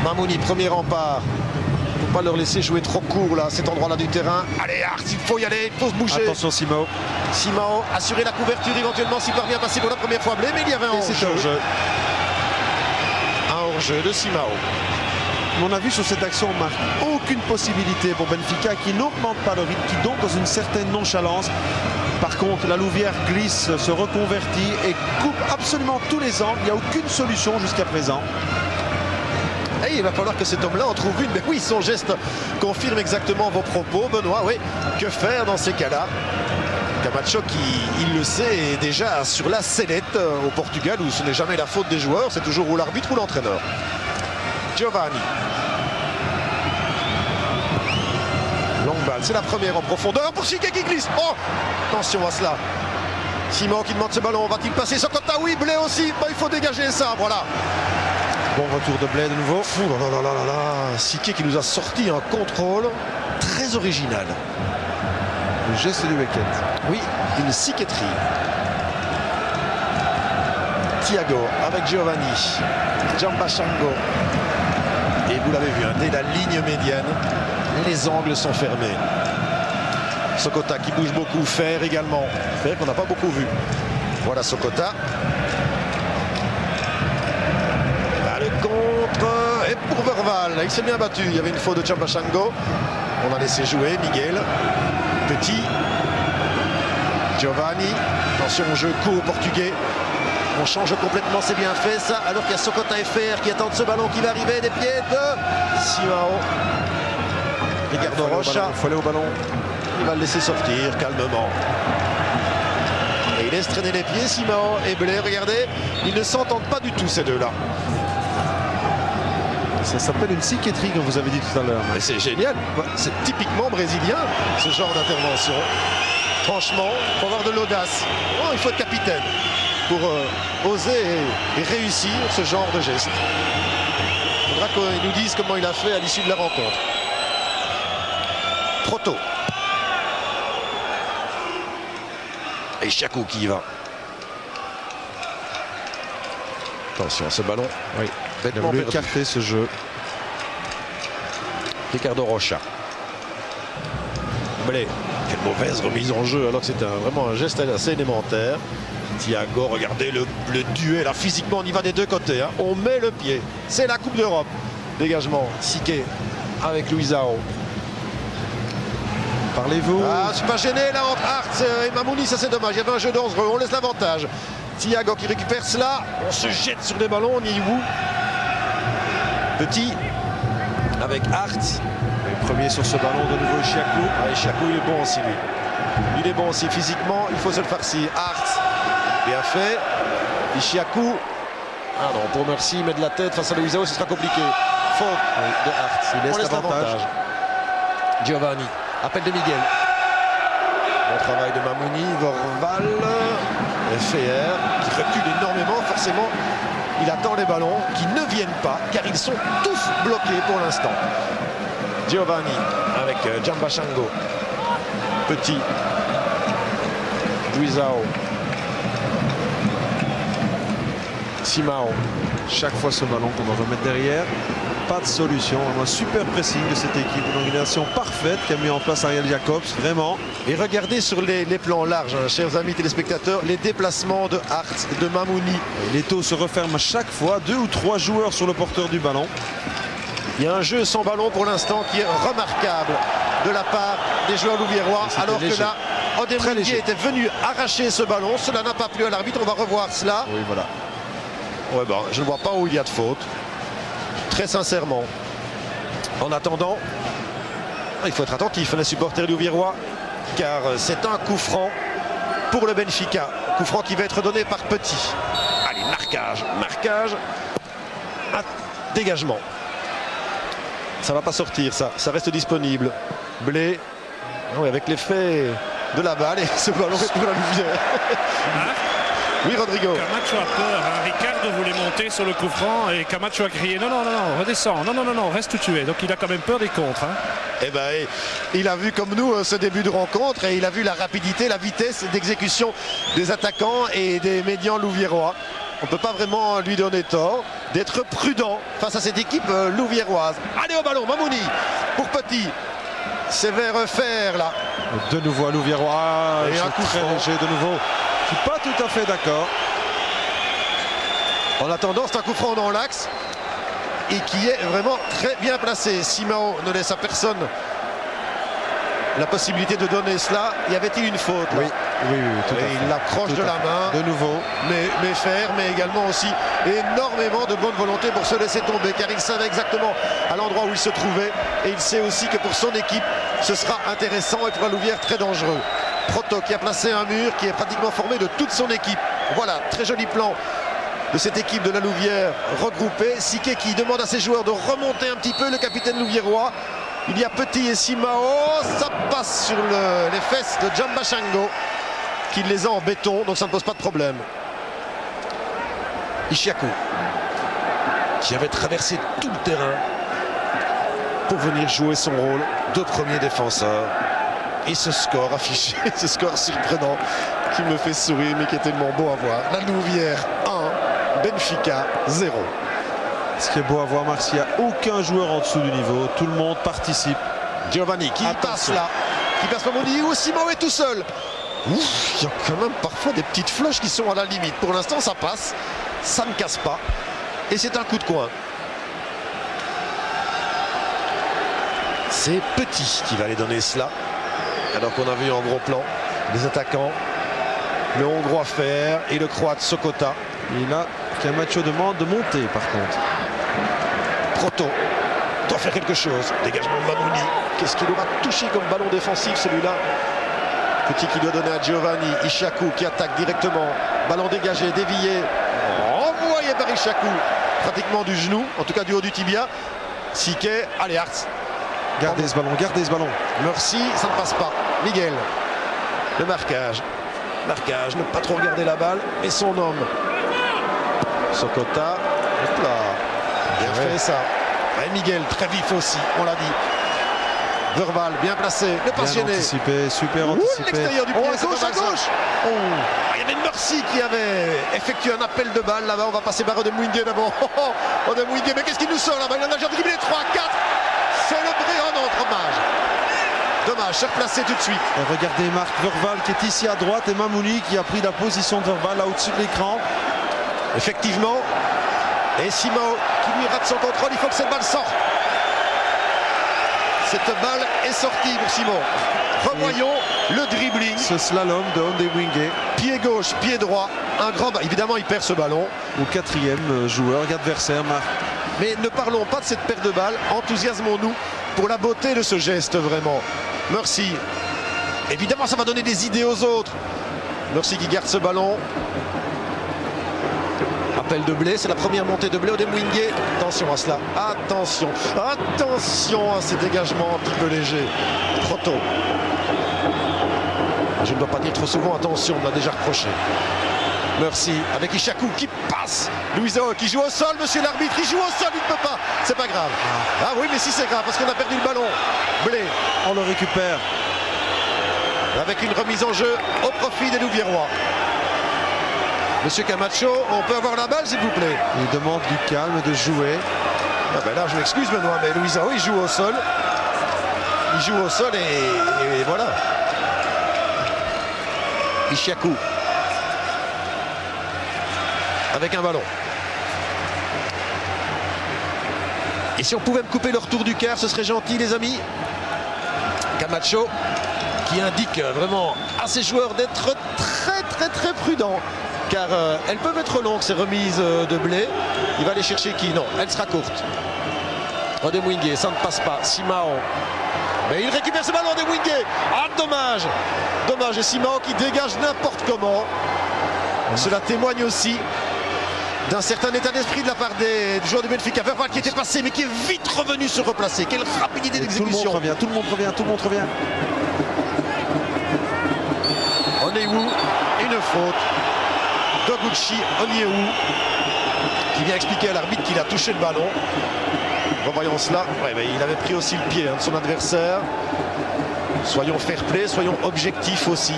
Mamouni, premier rempart. Il ne faut pas leur laisser jouer trop court là, cet endroit-là du terrain. Allez, Ars, il faut y aller, il faut se bouger. Attention Simao. Simao, assurer la couverture éventuellement s'il parvient à passer pour la première fois Blé, mais il y avait un hors-jeu. Un hors-jeu de Simao. On a vu sur cette action, Marc, aucune possibilité pour Benfica qui n'augmente pas le rythme, qui donc dans une certaine nonchalance. Par contre, la Louvière glisse, se reconvertit et coupe absolument tous les angles. Il n'y a aucune solution jusqu'à présent. Et il va falloir que cet homme-là en trouve une. Mais oui, son geste confirme exactement vos propos, Benoît. Oui, que faire dans ces cas-là? Camacho, qui, il le sait, est déjà sur la sellette au Portugal, où ce n'est jamais la faute des joueurs, c'est toujours ou l'arbitre ou l'entraîneur. Giovanni. Longue balle, c'est la première en profondeur pour Siquet qui glisse. Oh, attention à cela. Simon qui demande ce ballon, va-t-il passer? Sokota, oui, Blé aussi. Bah, il faut dégager ça, voilà. Bon retour de Blé de nouveau. Fou, là, là, là, là, là. Siquet qui nous a sorti un contrôle très original. Le geste du Beckett. Oui, une ciquetterie. Thiago avec Giovanni. Jean-Bachango. Et vous l'avez vu, hein, dès la ligne médiane, les angles sont fermés. Sokota qui bouge beaucoup, Fer également. Fer qu'on n'a pas beaucoup vu. Voilà Sokota. Là, le contre. Et pour Verval, il s'est bien battu. Il y avait une faute de Jean-Bachango. On a laissé jouer Miguel. Petit. Giovanni. Attention au jeu court portugais. On change complètement, c'est bien fait ça. Alors qu'il y a Sokota et Fer qui attendent ce ballon qui va arriver des pieds de Simao. Ricardo Rocha. Il faut aller au ballon. Il va le laisser sortir calmement. Et il laisse traîner les pieds, Simao et Blé. Regardez, ils ne s'entendent pas du tout ces deux-là. Ça s'appelle une ciquetterie, comme vous avez dit tout à l'heure. Mais c'est génial. C'est typiquement brésilien, ce genre d'intervention. Franchement, il faut avoir de l'audace. Oh, il faut être capitaine pour oser et réussir ce genre de geste. Il faudra qu'il nous dise comment il a fait à l'issue de la rencontre. Trop tôt. Et Chiakou qui y va. Attention à ce ballon. Oui, il a voulu écarter ce jeu. Ricardo Rocha. Blé. Quelle mauvaise remise en jeu alors que c'était vraiment un geste assez élémentaire. Thiago, regardez le duel. Là, physiquement, on y va des deux côtés. Hein. On met le pied. C'est la Coupe d'Europe. Dégagement. Siquet avec Luisao. Parlez-vous. Ah, je suis pas gêné là entre Arts et Mamouni. Ça, c'est dommage. Il y avait un jeu dangereux. On laisse l'avantage. Thiago qui récupère cela. On se jette sur les ballons. On y où Petit avec Arts. Premier sur ce ballon de nouveau Chiakou. Ouais, Chiakou, il est bon aussi lui. Il est bon aussi physiquement, il faut se le farcir. Arts, bien fait. Chiakou. Ah non, pour Merci, met de la tête face à Luisao, ce sera compliqué. Faute de Arts. Il laisse l'avantage. Giovanni, appel de Miguel. Bon travail de Mamouni, Vorval, FR, qui recule énormément, forcément. Il attend les ballons qui ne viennent pas, car ils sont tous bloqués pour l'instant. Giovanni avec Djambachango. Petit. Luisao. Simao. Chaque fois ce ballon qu'on va remettre derrière. Pas de solution. Un super pressing de cette équipe. Une organisation parfaite qu'a mis en place Ariel Jacobs. Vraiment. Et regardez sur les plans larges, hein, chers amis téléspectateurs, les déplacements de Arts, de Mamouni. Et les taux se referment à chaque fois. 2 ou 3 joueurs sur le porteur du ballon. Il y a un jeu sans ballon pour l'instant qui est remarquable de la part des joueurs louviérois. Alors léger. Que là, Odemwingie était venu arracher ce ballon. Cela n'a pas plu à l'arbitre. On va revoir cela. Oui, voilà. Ouais, bon, je ne vois pas où il y a de faute. Très sincèrement. En attendant, il faut être attentif, les supporters louviérois, car c'est un coup franc pour le Benfica. Coup franc qui va être donné par Petit. Allez, marquage. Marquage. Dégagement. Ça va pas sortir, ça reste disponible. Blé, oui, avec l'effet de la balle et ce ballon est pour la Louvière. Oui, Rodrigo. Camacho a peur, hein. Ricardo voulait monter sur le coup franc et Camacho a crié non, non, non, non, redescends, non, non, non, non, reste où tu es. Donc il a quand même peur des contres. Hein. Eh ben, il a vu comme nous ce début de rencontre et il a vu la rapidité, la vitesse d'exécution des attaquants et des médians louviérois. On ne peut pas vraiment lui donner tort d'être prudent face à cette équipe louviéroise. Allez au ballon, Mamouni pour Petit. C'est vers Fer là. De nouveau à Louviérois. Et un coup très léger de nouveau. Je suis pas tout à fait d'accord. En attendant, c'est un coup franc dans l'axe et qui est vraiment très bien placé. Simao ne laisse à personne la possibilité de donner cela. Y avait-il une faute là? Oui, oui, tout à fait. Il l'approche de la main. De nouveau. Mais Fer, mais également aussi énormément de bonne volonté pour se laisser tomber, car il savait exactement à l'endroit où il se trouvait. Et il sait aussi que pour son équipe, ce sera intéressant et pour la Louvière très dangereux. Proto qui a placé un mur qui est pratiquement formé de toute son équipe. Voilà, très joli plan de cette équipe de la Louvière regroupée. Siquet qui demande à ses joueurs de remonter un petit peu, le capitaine louviérois. Il y a Petit et Simao, ça passe sur les fesses de Djambachango qui les a en béton, donc ça ne pose pas de problème. Chiakou qui avait traversé tout le terrain pour venir jouer son rôle de premier défenseur. Et ce score affiché, ce score surprenant qui me fait sourire mais qui est tellement beau à voir. La Louvière 1, Benfica 0. Ce qui est beau à voir, Marc, il n'y a aucun joueur en dessous du niveau. Tout le monde participe. Giovanni qui passe là, qui passe par Mondi, où Simao est tout seul. Ouf, il y a quand même parfois des petites floches qui sont à la limite. Pour l'instant, ça passe, ça ne casse pas. Et c'est un coup de coin. C'est Petit qui va aller donner cela. Alors qu'on a vu en gros plan les attaquants, le Hongrois Fer et le Croate Sokota. Et là, Camacho demande de monter par contre. Proto doit faire quelque chose. Dégagement de Mamouni. Qu'est-ce qu'il aura touché comme ballon défensif celui-là? Petit qui doit donner à Giovanni. Chiakou qui attaque directement. Ballon dégagé, dévié. Envoyé par Chiakou. Pratiquement du genou, en tout cas du haut du tibia. Siquet, allez Arts. Gardez ce ballon, gardez ce ballon. Merci, ça ne passe pas. Miguel, le marquage. Marquage, ne pas trop regarder la balle, mais son homme. Sokota, hop là, bien fait ça. Et Miguel, très vif aussi, on l'a dit. Verval, bien placé, ne pas gêner. Anticipé, super anticipé. L'extérieur du pied, à gauche, à gauche. Oh. Il y avait Mercy qui avait effectué un appel de balle là-bas. On va passer par Odemwingue d'abord. Odemwingue, mais qu'est-ce qu'il nous sort là-bas? Il en a déjà dribblé 3, 4. C'est le Bréon, non, dommage, c'est replacé tout de suite. Et regardez Marc Verval qui est ici à droite et Mamouni qui a pris la position de Verval là au-dessus de l'écran. Effectivement. Et Simao qui lui rate son contrôle. Il faut que cette balle sorte. Cette balle est sortie pour Simon. Revoyons le dribbling. Ce slalom de Odemwingue. Pied gauche, pied droit. Un grand. Évidemment, il perd ce ballon. Au 4e joueur adversaire, Marc. Mais ne parlons pas de cette perte de balle. Enthousiasmons-nous pour la beauté de ce geste, vraiment. Mercy. Évidemment, ça va donner des idées aux autres. Mercy qui garde ce ballon. Appel de Blé, c'est la première montée de Blé. Odemwingue. Attention à cela. Attention. Attention à ces dégagements un petit peu légers. Trop tôt. Je ne dois pas dire trop souvent attention, on l'a déjà reproché. Mercy avec Ishaku qui passe. Louisao qui joue au sol, monsieur l'arbitre, il joue au sol, il ne peut pas. C'est pas grave. Ah oui, mais si c'est grave, parce qu'on a perdu le ballon. Blé. On le récupère. Avec une remise en jeu au profit des Louviérois. Monsieur Camacho, on peut avoir la balle, s'il vous plaît. Il demande du calme, de jouer. Ah ben là, je m'excuse, Benoît, mais Louisao, il joue au sol. Il joue au sol et voilà. Ishaku. Avec un ballon. Et si on pouvait me couper le retour du quart, ce serait gentil, les amis. Camacho qui indique vraiment à ses joueurs d'être très prudents. Car elles peuvent être longues, ces remises de Blé. Il va aller chercher qui? Non, elle sera courte. Odemwingue, ça ne passe pas. Simao. Mais il récupère ce ballon, Odemwingue. Ah, dommage. Dommage. Et Simao qui dégage n'importe comment. Cela témoigne aussi d'un certain état d'esprit de la part des joueurs de Benfica. Verval qui était passé, mais qui est vite revenu se replacer. Quelle rapidité d'exécution. Tout le monde revient. Onyewu, une faute. Doguchi Onyewu qui vient expliquer à l'arbitre qu'il a touché le ballon. Revoyons cela. Ouais, mais il avait pris aussi le pied de son adversaire. Soyons fair play, soyons objectifs aussi.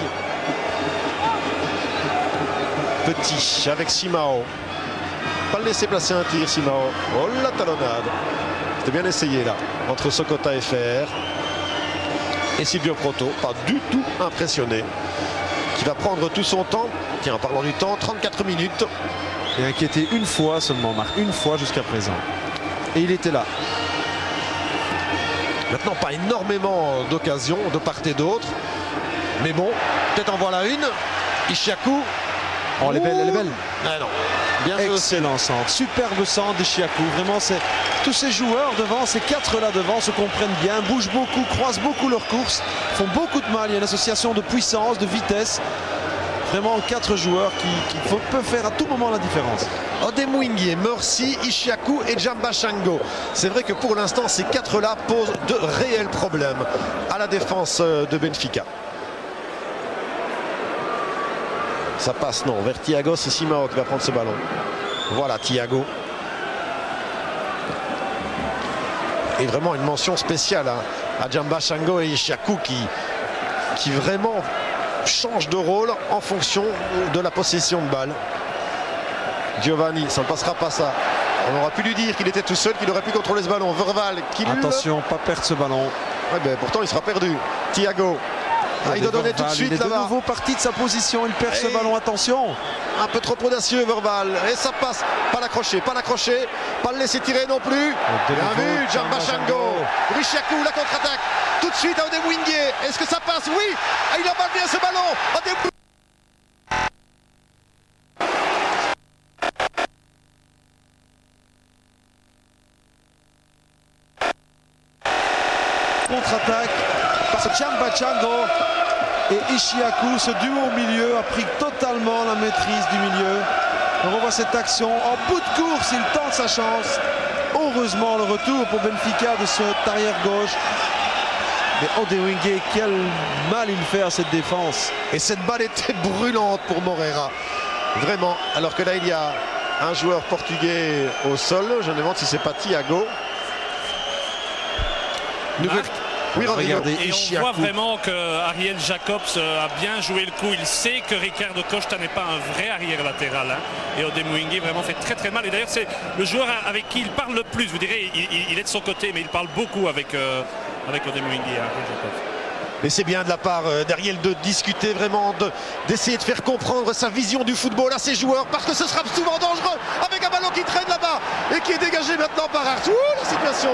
Petit avec Simao. Pas le laisser placer un tir, Simao. Oh la talonnade. C'était bien essayé là. Entre Sokota et Fer. Et Silvio Proto, pas du tout impressionné. Qui va prendre tout son temps. Tiens, en parlant du temps, 34 minutes. Et inquiété une fois seulement, Marc. Une fois jusqu'à présent. Et il était là. Maintenant, pas énormément d'occasions de part et d'autre. Mais bon, peut-être en voilà une. Ishaku. Oh, elle est belle, elle est belle. Ah non. Bien excellent centre, superbe centre de Chiakou. Vraiment, c'est tous ces joueurs devant, ces 4 là devant se comprennent bien, bougent beaucoup, croisent beaucoup leurs courses, font beaucoup de mal. Il y a une association de puissance, de vitesse. Vraiment 4 joueurs qui peuvent faire à tout moment la différence. Odemwingue, Mercy, Ishaku et Djamba Shango. C'est vrai que pour l'instant, ces 4 là posent de réels problèmes à la défense de Benfica. Ça passe, non, vers Thiago, c'est Simao qui va prendre ce ballon. Voilà Thiago. Et vraiment une mention spéciale à Djamba Shango et Ishaku qui vraiment changent de rôle en fonction de la possession de balle. Giovanni, ça ne passera pas ça. On aurait pu lui dire qu'il était tout seul, qu'il aurait pu contrôler ce ballon. Verval, attention, pas perdre ce ballon. Ouais, ben, pourtant il sera perdu. Thiago. Ah, il doit donner tout de suite là-bas. Il est de nouveau parti de sa position, il perd ce ballon, attention. Un peu trop audacieux Verval, et ça passe. Pas l'accrocher, pas le laisser tirer non plus. Bien vu, Djamba Shango. Ishaku, la contre-attaque. Tout de suite à Odemwingue. Est-ce que ça passe? Oui. Ah, il emballe bien ce ballon. Contre-attaque par Djamba Shango et Ishaku. Ce duo au milieu a pris totalement la maîtrise du milieu. On revoit cette action en bout de course, il tente sa chance. Heureusement le retour pour Benfica de cet arrière gauche. Mais Odemwingue, quel mal il fait à cette défense. Et cette balle était brûlante pour Moreira. Vraiment. Alors que là il y a un joueur portugais au sol. Je me demande si c'est pas Thiago. Oui, regardez, et on voit vraiment que Ariel Jacobs a bien joué le coup. Il sait que Ricardo Costa n'est pas un vrai arrière latéral. Et Odemwingie vraiment fait très très mal. Et d'ailleurs, c'est le joueur avec qui il parle le plus. Vous direz, il est de son côté, mais il parle beaucoup avec Odemwingie, Ariel Jacobs. Mais c'est bien de la part d'Ariel de discuter vraiment, d'essayer de faire comprendre sa vision du football à ses joueurs, parce que ce sera souvent dangereux avec un ballon qui traîne là-bas et qui est dégagé maintenant par Hart. La situation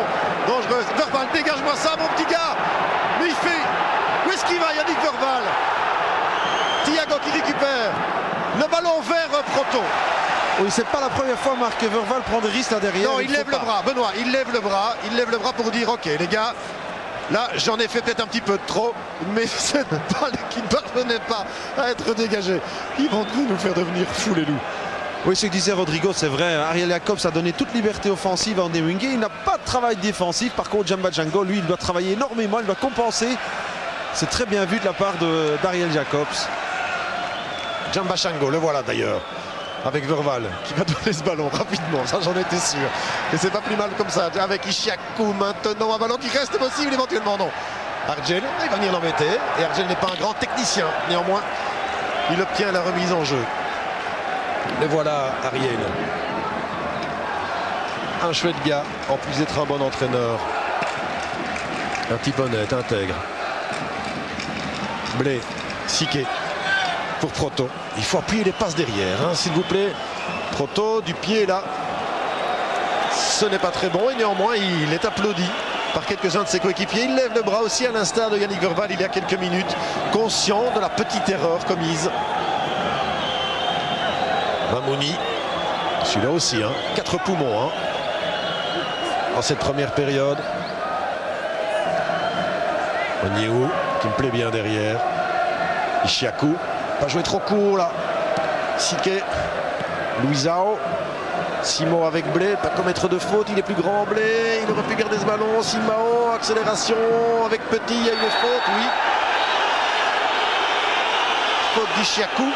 dangereuse. Verval, dégage-moi ça, mon petit gars. Mais il fait... Où est-ce qu'il va, Yannick Verval? Thiago qui récupère le ballon vers Proto. Oui, c'est pas la première fois, Marc, que Verval prend des risques là derrière. Non, il lève le bras, Benoît, il lève le bras pour dire, ok les gars, là, j'en ai fait peut-être un petit peu de trop, mais cette balle qui ne parvenait pas à être dégagée. Ils vont nous faire devenir fous, les loups. Oui, ce que disait Rodrigo, c'est vrai. Ariel Jacobs a donné toute liberté offensive à Odemwingie. Il n'a pas de travail défensif. Par contre, Djamba Django, lui, il doit travailler énormément. Il doit compenser. C'est très bien vu de la part d'Ariel Jacobs. Djamba Django, le voilà d'ailleurs. Avec Verval qui va donner ce ballon rapidement, ça j'en étais sûr. Et c'est pas plus mal comme ça. Avec Ishiaku maintenant, un ballon qui reste possible éventuellement, non. Argel, il va venir l'embêter. Et Argel n'est pas un grand technicien. Néanmoins, il obtient la remise en jeu. Et voilà Ariel. Un chouette gars, en plus d'être un bon entraîneur. Un type honnête, intègre. Blé, Siquet. Pour Proto, il faut appuyer les passes derrière, hein, s'il vous plaît. Proto du pied là, ce n'est pas très bon et néanmoins il est applaudi par quelques-uns de ses coéquipiers. Il lève le bras aussi à l'instar de Yannick Verval il y a quelques minutes, conscient de la petite erreur commise. Mamouni, celui-là aussi, hein, 4 poumons hein, en cette première période. Onyeu qui me plaît bien derrière. Ishiaku. Pas jouer trop court là. Siquet, Luisao, Simon avec Blé, pas commettre de faute, il est plus grand Blé, il aurait pu garder ce ballon. Simao, accélération avec Petit, il y a une faute, oui. Faute d'Ishiaku.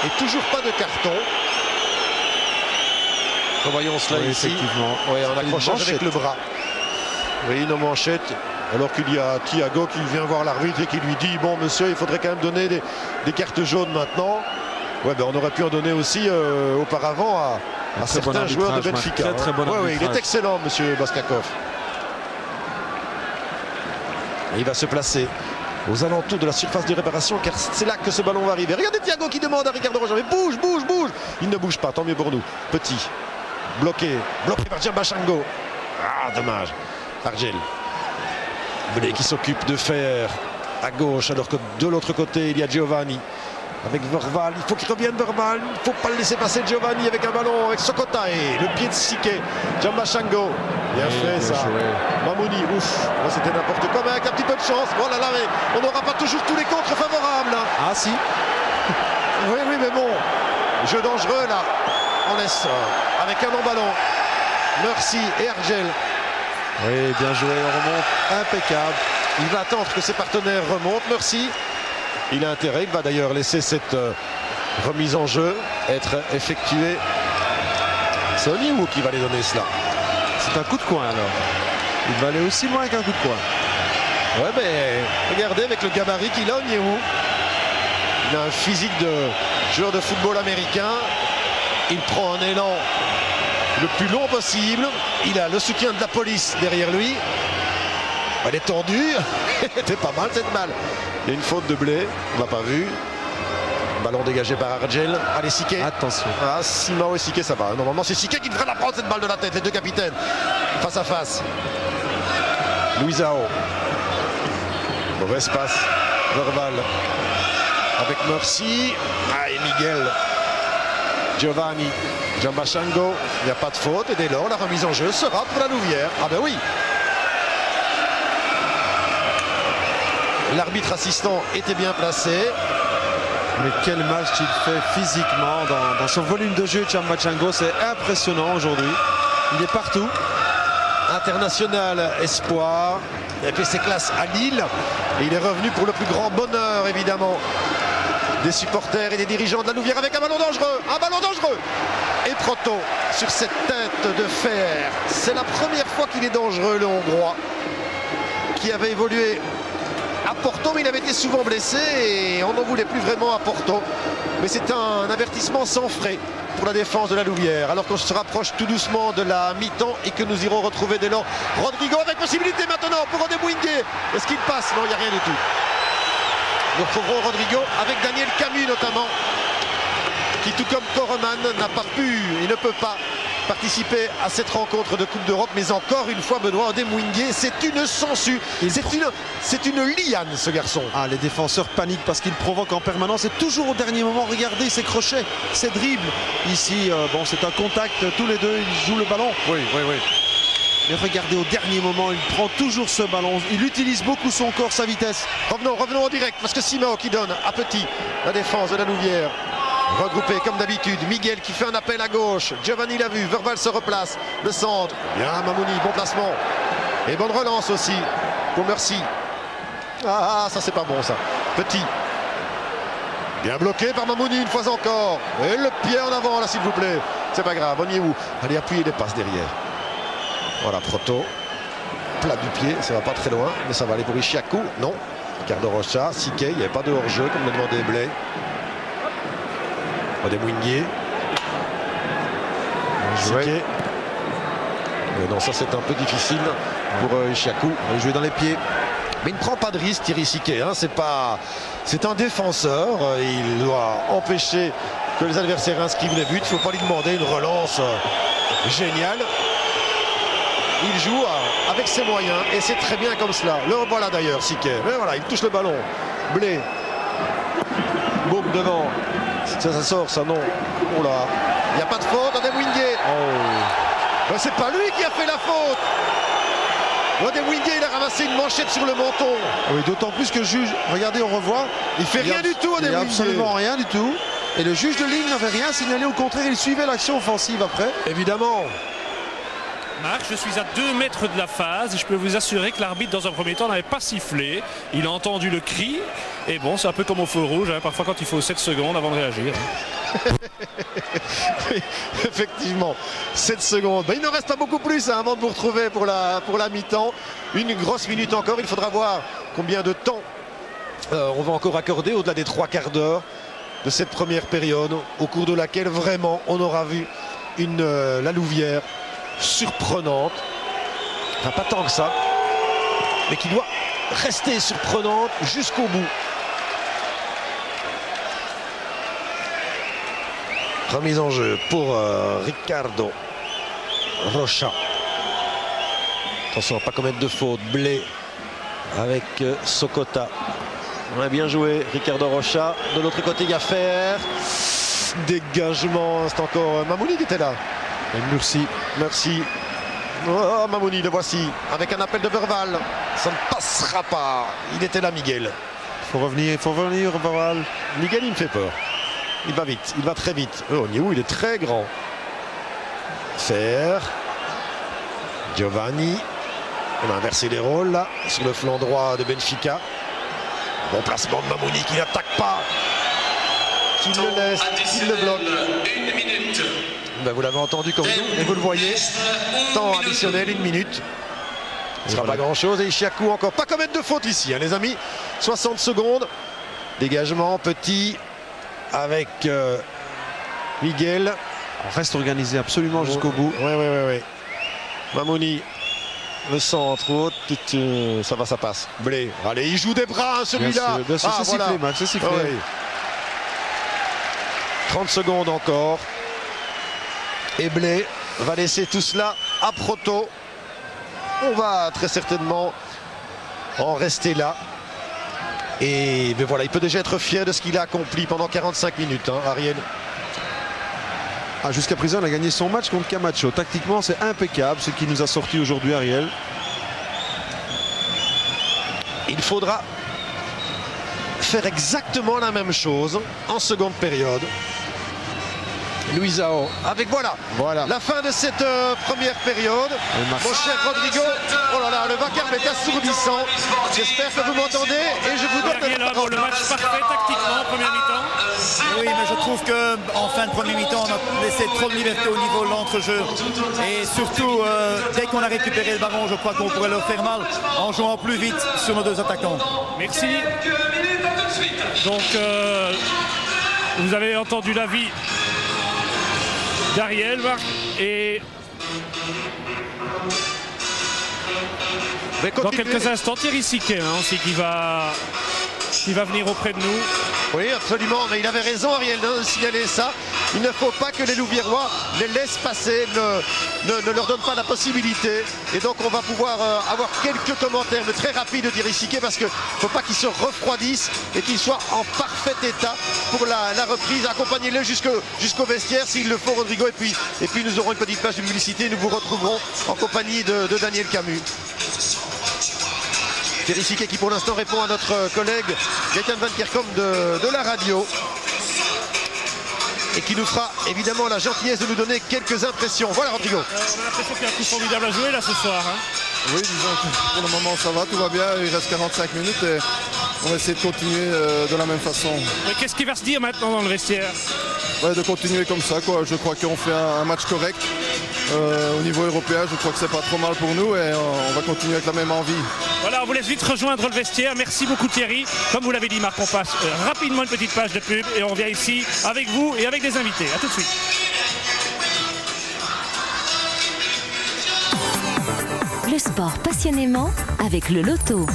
Et toujours pas de carton. Voyons cela oui, ici. Effectivement. Oui, en accrochage avec le bras. Oui, nos manchettes. Alors qu'il y a Thiago qui vient voir l'arbitre et qui lui dit bon monsieur, il faudrait quand même donner des cartes jaunes maintenant. Ouais, ben on aurait pu en donner aussi auparavant à certains joueurs de Benfica. Très bon ouais, il est excellent monsieur Baskakov. Et il va se placer aux alentours de la surface de réparation car c'est là que ce ballon va arriver. Regardez Thiago qui demande à Ricardo Roja, mais bouge. Il ne bouge pas, tant mieux pour nous. Petit, bloqué par Djamba Django. Ah, dommage. Argel. Blé qui s'occupe de faire à gauche alors que de l'autre côté il y a Giovanni avec Verval. Il faut qu'il revienne Verval, il ne faut pas le laisser passer Giovanni avec un ballon avec Sokota et le pied de Siquet. Djamba Django, bien fait ça. Mamouni, ouf, c'était n'importe quoi mais avec un petit peu de chance. Oh là là, mais on n'aura pas toujours tous les contres favorables. Hein. Ah si. Oui mais bon, jeu dangereux là. On laisse avec un long ballon. Merci et Argel. Oui, bien joué, on remonte, impeccable. Il va attendre que ses partenaires remontent, merci. Il a intérêt, il va d'ailleurs laisser cette remise en jeu être effectuée. C'est Onyeu qui va les donner cela. C'est un coup de coin alors. Il va aller aussi loin qu'un coup de coin. Ouais, mais regardez avec le gabarit qu'il a, Onyeu. Il a un physique de joueur de football américain. Il prend un élan le plus long possible. Il a le soutien de la police derrière lui. Elle est tendue. C'était pas mal cette balle. Il y a une faute de Blé. On l'a pas vu. Ballon dégagé par Argel. Allez, Siquet. Attention. Ah, Simao et Siquet, ça va. Normalement, c'est Siquet qui devrait la prendre cette balle de la tête. Les deux capitaines. Face à face. Luisao. Mauvaise passe. Verval. Avec Mercy. Ah, et Miguel. Giovanni. Djamba Django, il n'y a pas de faute et dès lors la remise en jeu sera pour la Louvière. Ah ben oui. L'arbitre assistant était bien placé. Mais quel match il fait physiquement dans son volume de jeu, Djamba Django, c'est impressionnant aujourd'hui. Il est partout. International espoir. Il a fait ses classes à Lille et il est revenu pour le plus grand bonheur évidemment des supporters et des dirigeants de la Louvière avec un ballon dangereux. Un ballon dangereux. Et Proto sur cette tête de fer. C'est la première fois qu'il est dangereux, le Hongrois, qui avait évolué à Porto, mais il avait été souvent blessé et on n'en voulait plus vraiment à Porto. Mais c'est un avertissement sans frais pour la défense de la Louvière, alors qu'on se rapproche tout doucement de la mi-temps et que nous irons retrouver dès lors Rodrigo avec possibilité maintenant pour Odemwingie. Est-ce qu'il passe? Non, il n'y a rien du tout. Nous retrouverons Rodrigo avec Daniel Camus notamment, qui tout comme Koroman n'a pas pu et ne peut pas participer à cette rencontre de Coupe d'Europe. Mais encore une fois, Benoît Odemwingie, c'est une sangsue, c'est une liane, ce garçon. Ah, les défenseurs paniquent parce qu'ils provoquent en permanence et toujours au dernier moment. Regardez ses crochets, ses dribbles. Ici, bon, c'est un contact, tous les deux, ils jouent le ballon. Oui. Mais regardez, au dernier moment, il prend toujours ce ballon. Il utilise beaucoup son corps, sa vitesse. Revenons en direct, parce que Simao qui donne à Petit la défense de la Louvière. Regroupé comme d'habitude, Miguel qui fait un appel à gauche, Giovanni l'a vu, Verval se replace, le centre, bien Mamouni, bon placement, et bonne relance aussi pour Mercy. Ah, ça c'est pas bon ça, Petit, bien bloqué par Mamouni une fois encore, et le pied en avant là s'il vous plaît, c'est pas grave, on y est où? Allez, appuyez les passes derrière. Voilà, Proto, plat du pied, ça va pas très loin, mais ça va aller pour Ishiaku, non, Ricardo Rocha, Sique, il n'y avait pas de hors-jeu comme l'a demandé Blais. Odemwingie. Mais non, ça c'est un peu difficile pour Ishiaku. Il joue dans les pieds. Mais il ne prend pas de risque, Thierry Sique. Hein. C'est un défenseur. Il doit empêcher que les adversaires inscrivent les buts. Il ne faut pas lui demander une relance géniale. Il joue avec ses moyens et c'est très bien comme cela. Le voilà d'ailleurs, Sique. Mais voilà, il touche le ballon. Blé. Boum devant. Ça sort, ça non. Oh là. Il n'y a pas de faute, Odemwingie. Ben, c'est pas lui qui a fait la faute. Odemwingie, il a ramassé une manchette sur le menton. Oui, d'autant plus que le juge, regardez, on revoit. Il fait rien du tout, Odemwingie. Absolument rien du tout. Et le juge de ligne n'avait rien signalé, au contraire, il suivait l'action offensive après. Évidemment. Marc, je suis à 2 mètres de la phase et je peux vous assurer que l'arbitre dans un premier temps n'avait pas sifflé. Il a entendu le cri et bon, c'est un peu comme au feu rouge, hein, parfois quand il faut 7 secondes avant de réagir. Oui, effectivement, 7 secondes. Ben, il ne reste pas beaucoup plus hein, avant de vous retrouver pour la mi-temps. Une grosse minute encore, il faudra voir combien de temps on va encore accorder au-delà des 3 quarts d'heure de cette première période, au cours de laquelle vraiment on aura vu la Louvière surprenante, enfin pas tant que ça, mais qui doit rester surprenante jusqu'au bout. Remise en jeu pour Ricardo Rocha. Attention à ne pas commettre de faute. Blé avec Sokota. On a bien joué Ricardo Rocha. De l'autre côté il y a Fer. Dégagement, c'est encore Mamouni qui était là. Merci. Oh, Mamouni, le voici. Avec un appel de Verval. Ça ne passera pas. Il était là, Miguel. Il faut revenir, Verval. Miguel, il me fait peur. Il va vite, il va très vite. Oh, Niou, il est très grand. Fer. Giovanni. On a inversé les rôles, là, sur le flanc droit de Benfica. Bon placement de Mamouni qui n'attaque pas. Qui le laisse, qui le bloque. Une minute. Ben, vous l'avez entendu comme nous, et vous le voyez, temps additionnel, 1 minute. Ce ne sera pas grand chose, et Ishiaku encore. Pas commettre de faute ici, hein, les amis. 60 secondes. Dégagement, Petit, avec Miguel. On reste organisé absolument jusqu'au bout. Oui. Mamouni, le centre, ça va, ça passe. Blé, allez, il joue des bras, hein, celui-là. Bien sûr, c'est sifflé, Max, c'est sifflé. Oui. 30 secondes encore. Et Blé va laisser tout cela à Proto. On va très certainement en rester là. Et ben voilà, il peut déjà être fier de ce qu'il a accompli pendant 45 minutes, hein, Ariel. Ah, jusqu'à présent, il a gagné son match contre Camacho. Tactiquement, c'est impeccable ce qui nous a sorti aujourd'hui, Ariel. Il faudra faire exactement la même chose en seconde période. Luisao. Avec voilà. La fin de cette première période. Mon cher Rodrigo, oh là là, le vacarme est assourdissant. J'espère que vous m'entendez et je vous donne la parole. Le match parfait tactiquement en première mi-temps. Oui, mais je trouve qu'en fin de première mi-temps, on a laissé trop de liberté au niveau de l'entrejeu. Et surtout, dès qu'on a récupéré le ballon, je crois qu'on pourrait leur faire mal en jouant plus vite sur nos deux attaquants. Merci. Donc, vous avez entendu l'avis d'Ariel et dans quelques instants Thierry Siquet aussi qui va venir auprès de nous. Oui, absolument, mais il avait raison Ariel de signaler ça. Il ne faut pas que les Louviérois les laissent passer, ne leur donne pas la possibilité. Et donc on va pouvoir avoir quelques commentaires, mais très rapides de Thierry Siquet, parce qu'il ne faut pas qu'ils se refroidissent et qu'ils soient en parfait état pour la reprise. Accompagnez-le jusqu'au vestiaire s'il le faut, Rodrigo. Et puis nous aurons une petite page de publicité. Nous vous retrouverons en compagnie de Daniel Camus. Thierry Siquet qui pour l'instant répond à notre collègue Gaëtan Van Kerkom de la radio et qui nous fera évidemment la gentillesse de nous donner quelques impressions. Voilà Rodrigo. On a l'impression qu'il y a un coup formidable à jouer là ce soir. Oui, disons que pour le moment ça va, tout va bien, il reste 45 minutes et on va essayer de continuer de la même façon. Mais qu'est-ce qui va se dire maintenant dans le vestiaire? Ouais, de continuer comme ça, quoi. Je crois qu'on fait un match correct. Au niveau européen, je crois que c'est pas trop mal pour nous et on va continuer avec la même envie. Voilà, on vous laisse vite rejoindre le vestiaire. Merci beaucoup Thierry. Comme vous l'avez dit Marc, on passe rapidement une petite page de pub et on revient ici avec vous et avec des invités. A tout de suite. Le sport passionnément avec le loto.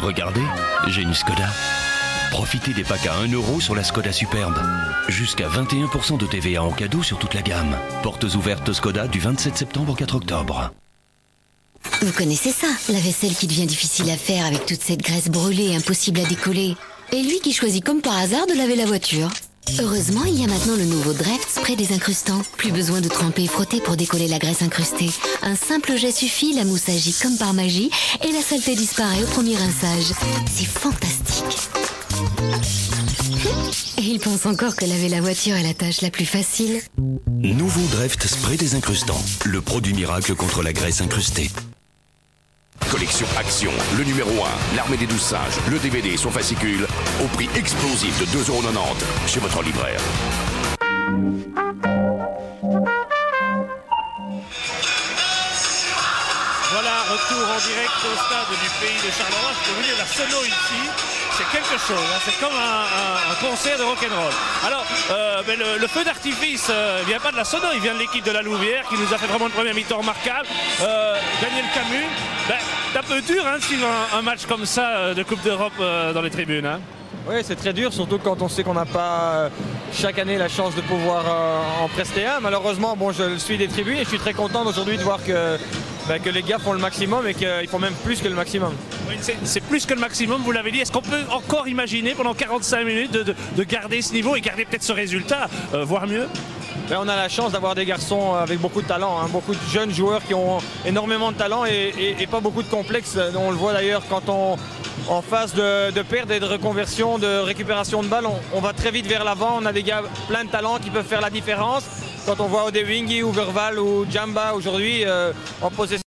Regardez, j'ai une Skoda. Profitez des packs à 1 € sur la Skoda Superbe. Jusqu'à 21% de TVA en cadeau sur toute la gamme. Portes ouvertes Skoda du 27 septembre au 4 octobre. Vous connaissez ça, la vaisselle qui devient difficile à faire avec toute cette graisse brûlée, impossible à décoller. Et lui qui choisit comme par hasard de laver la voiture. Heureusement, il y a maintenant le nouveau Dreft Spray désincrustant. Plus besoin de tremper et frotter pour décoller la graisse incrustée. Un simple jet suffit, la mousse agit comme par magie et la saleté disparaît au premier rinçage. C'est fantastique. Et il pense encore que laver la voiture est la tâche la plus facile. Nouveau Dreft Spray désincrustant. Le produit miracle contre la graisse incrustée. Collection Action, le numéro 1, l'armée des 12 singes, le DVD et son fascicule, au prix explosif de 2,90 € chez votre libraire. Voilà, retour en direct au stade du pays de Charleroi. Je peux vous dire, la sono ici, c'est quelque chose. C'est comme un concert de rock'n'roll. Alors, mais le feu d'artifice vient pas de la sono, il vient de l'équipe de la Louvière qui nous a fait vraiment une première mi-temps remarquable. Daniel Camus, c'est un peu dur de suivre un match comme ça de Coupe d'Europe dans les tribunes. Oui, c'est très dur, surtout quand on sait qu'on n'a pas chaque année la chance de pouvoir en prester un. Malheureusement, bon, je le suis des tribunes et je suis très content aujourd'hui de voir que les gars font le maximum et qu'ils font même plus que le maximum. Oui, c'est plus que le maximum, vous l'avez dit. Est-ce qu'on peut encore imaginer pendant 45 minutes de garder ce niveau et garder peut-être ce résultat, voire mieux? On a la chance d'avoir des garçons avec beaucoup de talent, beaucoup de jeunes joueurs qui ont énormément de talent et pas beaucoup de complexes. On le voit d'ailleurs quand en phase de perte et de reconversion, de récupération de balles, on va très vite vers l'avant. On a des gars plein de talent qui peuvent faire la différence. Quand on voit Odewingi ou Verval ou Djamba aujourd'hui en possession.